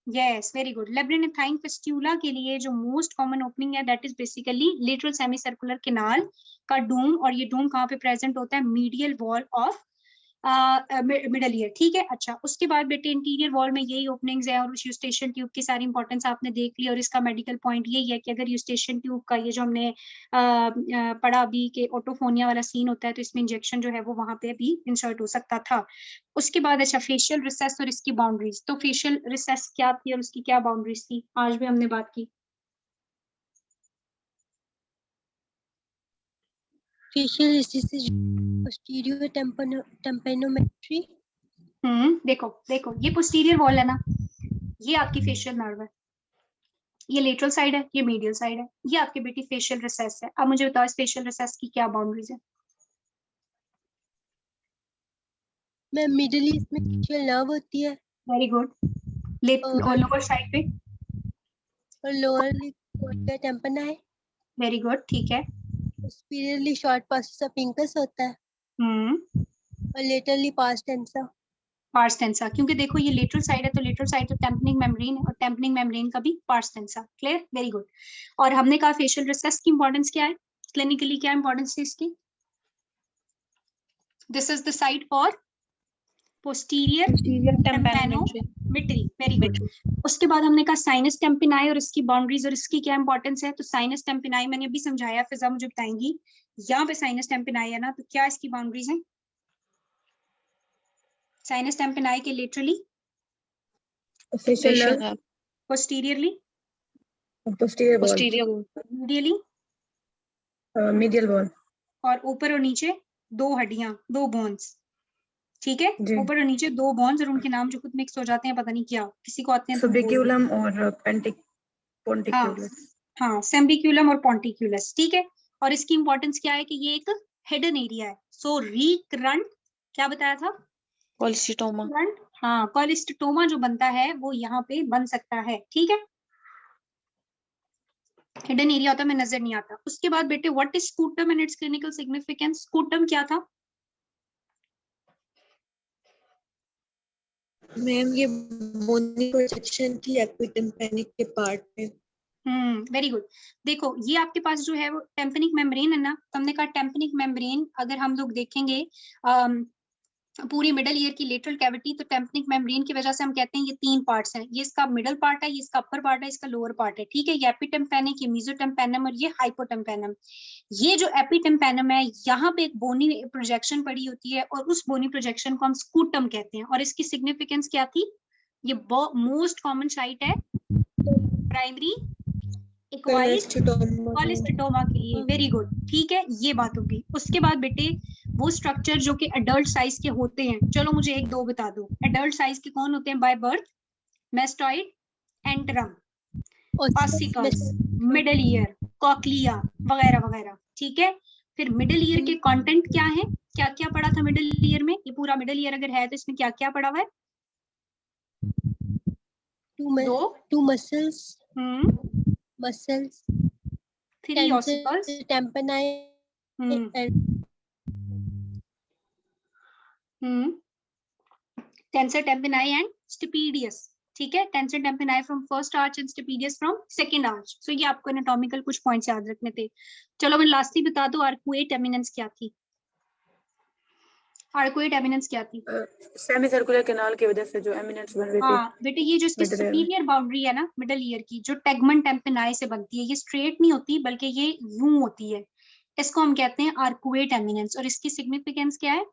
Yes very good. Labyrinthine fistula के लिए जो मोस्ट कॉमन ओपनिंग है that is basically lateral semi circular canal का डूम। और ये डूम कहाँ पे प्रेजेंट होता है? Medial wall of middle ear. ठीक है। अच्छा उसके बाद बेटे इंटीरियर वॉल में यही ओपनिंग्स है, और उस यूस्टेशियन ट्यूब की सारी इंपॉर्टेंस आपने देख ली। और इसका मेडिकल पॉइंट यही है कि अगर यूस्टेशियन ट्यूब का ये जो हमने पढ़ा अभी के ऑटोफोनिया वाला सीन होता है तो इसमें इंजेक्शन जो है वो वहां पे भी इंसर्ट हो सकता था। उसके बाद अच्छा फेशियल रिसेस और इसकी बाउंड्रीज। तो फेशियल रिसेस क्या थी और उसकी क्या बाउंड्रीज थी, आज भी हमने बात की। Facial recesses posterior tympanometry. देखो देखो ये पोस्टीरियर वॉल है ना, ये आपकी फेशियल नर्व है, ये लेटरल साइड है, ये मीडियल साइड है, ये आपकी बेटी फेशियल रिसेस है। अब मुझे बताओ इस फेशियल रिसेस की क्या बाउंड्रीज है? में मिडिल ईस्ट में facial nerve होती है वेरी गुड। और लोअर साइड पे? lower tympani है। वेरी गुड ठीक है। Superiorly short passes of incus होता है और laterally pars tensa. Pars tensa, क्योंकि देखो ये लेटरल साइड है तो लेटरल साइड तो टेम्पनिंग मेम्ब्रेन है, और टेम्पनिंग मेम्ब्रेन का भी pars tensa. Clear? Very good. और हमने कहा फेशियल रिसेस की इंपॉर्टेंस क्या है, क्लिनिकली क्या इंपॉर्टेंस है इसकी? This is the side for posterior tympanometry. Very good. उसके बाद हमने कहा साइनस टेम्पिनाई और इसकी बाउंड्रीज और इसकी क्या इंपॉर्टेंस है। तो साइनस टेम्पिनाई मैंने अभी समझाया, फिजा मुझे बताएंगी। यहाँ पे साइनस टेम्पिनाई है ना, तो क्या इसकी बाउंड्रीज है? साइनस टेम्पिनाई के laterally, facial facial posteriorly, posterior wall, posterior medially, medial wall और ऊपर और नीचे दो हड्डियां, दो बोन्स। ठीक है, जी, ऊपर और नीचे दो बोन्स, और उनके नाम जो खुद मिक्स हो जाते हैं पता नहीं क्या, किसी को आते हैं तो वो बोल देते सुबिक्यूलम और हैं। हाँ पोंटिक्यूलस। हाँ सेम्बिक्यूलम और पॉन्टिक्यूलस। ठीक है। और इसकी इंपॉर्टेंस क्या है कि ये एक हिडन एरिया है। सो रिकरंट क्या बताया था? कोलिस्टोमा। करंट, हाँ कोलिस्टोमा जो बनता है वो यहाँ पे बन सकता है। ठीक है, हिडन एरिया होता है, मैं नजर नहीं आता। उसके बाद बेटे what is Scutum and it's clinical significance? Scutum क्या था? मैम ये बोनी प्रोजेक्शन की एपिटिम्पेनिक के पार्ट में। Very good. देखो ये आपके पास जो है वो टेम्पेनिक मेम्ब्रेन है ना, तो हमने कहा टेम्पेनिक मेम्ब्रेन अगर हम लोग देखेंगे पूरी मिडल ईयर की लेटरल कैविटी, तो टेम्पेनिक मेम्ब्रेन की वजह से हम कहते हैं ये 3 पार्ट्स हैं, ये इसका मिडल पार्ट है, ये इसका अपर पार्ट है, इसका लोअर पार्ट है, ठीक है। ये एपिटेम्पेनिक, ये मेसोटेम्पेनम और ये हाइपोटेम्पेनम। ये जो एपिटेम्पेनम है यहाँ पे एक बोनी प्रोजेक्शन पड़ी होती है और उस बोनी प्रोजेक्शन को हम स्कूटम कहते हैं। और इसकी सिग्निफिकेंस क्या थी? ये मोस्ट कॉमन साइट है प्राइमरी एक्वाइड कॉलेस्टोमा के लिए। वेरी गुड, ठीक है, ये बात होगी। उसके बाद बेटे वो स्ट्रक्चर जो कि एडल्ट साइज के होते हैं, चलो मुझे 1-2 बता दो। एडल्ट साइज के कौन होते हैं by birth? Mastoid, antrum, ossicles, middle ear, cochlea वगैरह वगैरह, ठीक है। फिर मिडल ईयर के कंटेंट क्या है? क्या क्या पढ़ा था मिडल ईयर में? ये पूरा मिडल ईयर अगर है तो इसमें क्या क्या पढ़ा हुआ है? 2 muscles, 3 ossicles, tensor tympani and stapedius, ठीक है। Tensor tympani from first arch and stapedius from second arch. So ये आपको एनाटॉमिकल कुछ पॉइंट्स याद रखने थे। चलो मैं लास्टली बता दो आर्कुएट एमिनेंस क्या थी? आर्कुएट एमिनेंस क्या थी? सेमी सर्कुलर कैनाल की वजह से जो एमिनेंस बन रही थी। हाँ बेटे, ये जो इसकी सुपीरियर बाउंड्री है ना मिडल ईयर की, जो टेगमेंट टेम्पेनाई से बनती है, ये स्ट्रेट नहीं होती बल्कि ये यूं होती है, इसको हम कहते हैं आर्कुएट एमिनेंस। और इसकी सिग्निफिकेंस क्या है?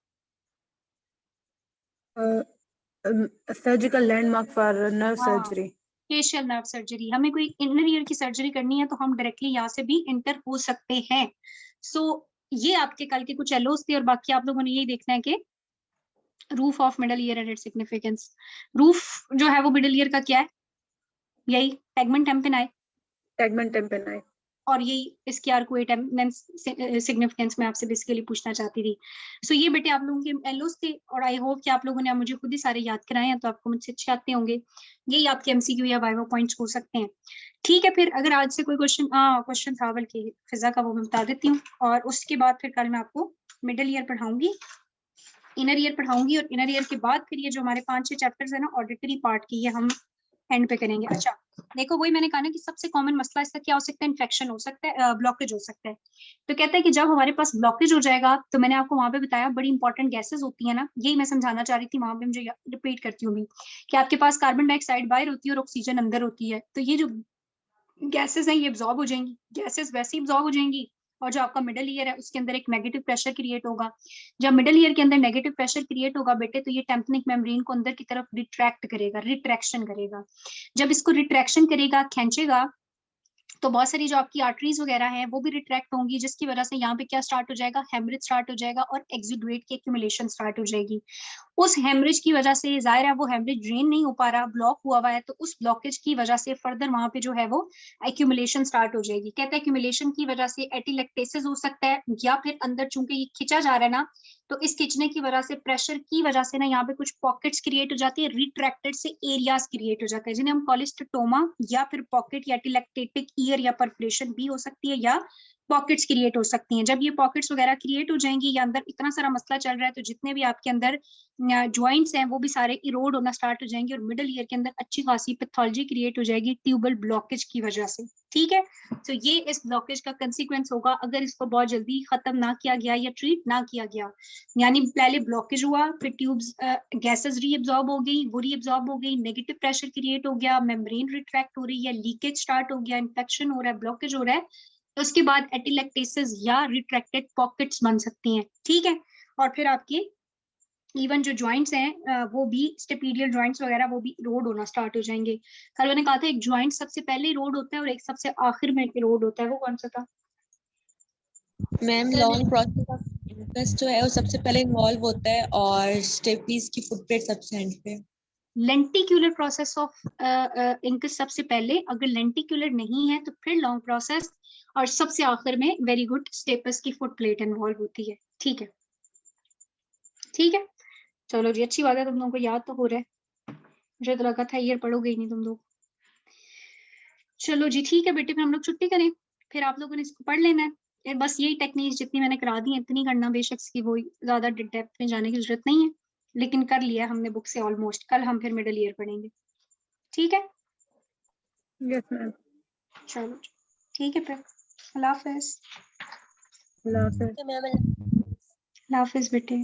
Surgical landmark for nerve surgery, facial nerve surgery. हमें कोई इनर ईयर की सर्जरी करनी है तो हम डायरेक्टली यहाँ से भी इंटर हो सकते हैं। सो ये आपके कल के कुछ एलोस थे और बाकी आप लोगों ने यही देखना है कि roof of middle ear and its significance. Roof जो है वो मिडल ईयर का क्या है? यही टेगमेंट टेम्पेनाई और यही इसकी आर्कुएट एमिनेंस सिग्निफिकेंस में आपसे बेसिकली पूछना चाहती थी। सो ये बेटे आप लोगों के एलोस थे और आई होप कि आप लोगों ने मुझे खुद ही सारे याद कराए हैं, तो आपको मुझसे अच्छे आते होंगे। यही आपके एमसीक्यू या वाइवा पॉइंट्स हो सकते हैं, ठीक है। फिर अगर आज से कोई क्वेश्चन था बल्कि फिजा का, वो मैं बता देती हूँ। और उसके बाद फिर कल मैं आपको मिडल ईयर पढ़ाऊंगी, इनर ईयर पढ़ाऊंगी, और इनर ईयर के बाद फिर ये जो हमारे 5-6 चैप्टर्स है ना ऑडिटरी पार्ट की, ये हम एंड पे करेंगे। अच्छा देखो, वही मैंने कहा ना कि सबसे कॉमन मसला इसका क्या हो सकता है? इन्फेक्शन हो सकता है, ब्लॉकेज हो सकता है। तो कहता है कि जब हमारे पास ब्लॉकेज हो जाएगा, तो मैंने आपको वहां पे बताया बड़ी इंपॉर्टेंट गैसेस होती है ना, यही मैं समझाना चाह रही थी वहां पे, मुझे रिपीट करती हूँ भी, कि आपके पास कार्बन डाइऑक्साइड बाहर होती है और ऑक्सीजन अंदर होती है। तो ये जो गैसेस हैं ये एब्जॉर्ब हो जाएंगी, गैसेस वैसे ही एब्जॉर्ब हो जाएंगी, और जो आपका मिडल ईयर है उसके अंदर एक नेगेटिव प्रेशर क्रिएट होगा। जब मिडल ईयर के अंदर नेगेटिव प्रेशर क्रिएट होगा बेटे, तो ये टेम्पेनिक मेम्ब्रेन को अंदर की तरफ रिट्रैक्ट करेगा, रिट्रैक्शन करेगा। जब इसको रिट्रैक्शन करेगा, खींचेगा, तो बहुत सारी जो आपकी आर्टरीज वगैरह हैं वो भी रिट्रैक्ट होंगी, जिसकी वजह से यहाँ पे क्या स्टार्ट हो जाएगा? हेमरेज स्टार्ट हो जाएगा और एक्सुडेट की एक्यूमुलेशन स्टार्ट हो जाएगी। उस हेमरेज की वजह से जाहिर है वो हेमरेज ड्रेन नहीं हो पा रहा, ब्लॉक हुआ हुआ है, तो उस ब्लॉकेज की वजह से फर्दर वहां पे जो है वो एक्यूमुलेशन स्टार्ट हो जाएगी। कहते हैं एक्यूमुलेशन की वजह से एटिलेक्टेसिस हो सकता है, या फिर अंदर चूंकि ये खिंचा जा रहा है ना, तो इस खिंचने की वजह से प्रेशर की वजह से ना यहाँ पे कुछ पॉकेट्स क्रिएट हो जाती है, रिट्रैक्टेड से एरियाज क्रिएट हो जाते हैं, जिन्हें हम कॉलेस्टोमा या फिर पॉकेट या एटिलेक्टेटिक ईयर या परफोरेशन भी हो सकती है, या पॉकेट्स क्रिएट हो सकती हैं। जब ये पॉकेट्स वगैरह क्रिएट हो जाएंगी या अंदर इतना सारा मसला चल रहा है, तो जितने भी आपके अंदर ज्वाइंट्स हैं वो भी सारे इरोड होना स्टार्ट हो जाएंगे, और मिडल ईयर के अंदर अच्छी खासी पैथोलॉजी क्रिएट हो जाएगी ट्यूबल ब्लॉकेज की वजह से, ठीक है। तो ये इस ब्लॉकेज का कंसिक्वेंस होगा अगर इसको बहुत जल्दी खत्म ना किया गया या ट्रीट ना किया गया। यानी पहले ब्लॉकेज हुआ, फिर ट्यूब्स गैसेस रीअब्सॉर्ब हो गई, वो रीअब्सॉर्ब हो गई, नेगेटिव प्रेशर क्रिएट हो गया, मेम्ब्रेन रिट्रैक्ट हो रही है, लीकेज स्टार्ट हो गया, इन्फेक्शन हो रहा है, ब्लॉकेज हो रहा है, उसके बाद एटिलेक्टेसिस या रिट्रैक्टेड पॉकेट्स बन सकती हैं, ठीक है। और फिर आपकी इवन जो जॉइंट्स हैं वो भी स्टेपीडियल जॉइंट्स वगैरह वो भी इरोड होना स्टार्ट हो जाएंगे। कल मैंने कहा था एक जॉइंट सबसे पहले इरोड होता है और एक सबसे आखिर में इरोड होता है, वो कौन सा था? Ma'am long process of incus जो है वो सबसे पहले इन्वॉल्व होता है और स्टेपीज की फुटप्रिंट सबसे एंड पे। लेंटिक्यूलर प्रोसेस ऑफ इंकस सबसे पहले, अगर लेंटिक्यूलर नहीं है तो फिर लॉन्ग प्रोसेस, और सबसे आखिर में वेरी गुड स्टेपस की फुट प्लेट इन्वॉल्व होती है, ठीक है, ठीक है। चलो जी, अच्छी बात है, तुम लोगों को याद तो हो रहा है, मुझे तो लगा था ईयर पढ़ोगे ही नहीं तुम लोग। चलो जी ठीक है बेटे, फिर हम लोग छुट्टी करें, फिर आप लोगों ने इसको पढ़ लेना है। बस यही टेक्निक्स जितनी मैंने करा दी है इतनी करना, बेशक की वो ज्यादा डेप्थ में जाने की जरूरत नहीं है, लेकिन कर लिया हमने बुक से ऑलमोस्ट। कल हम फिर मिडिल ईयर पढ़ेंगे, ठीक है? Yes ma'am. चलो ठीक है फिर, अल्लाह हाफिज। अल्लाह हाफ़िज़। मैं अल्लाह हाफिज बेटे।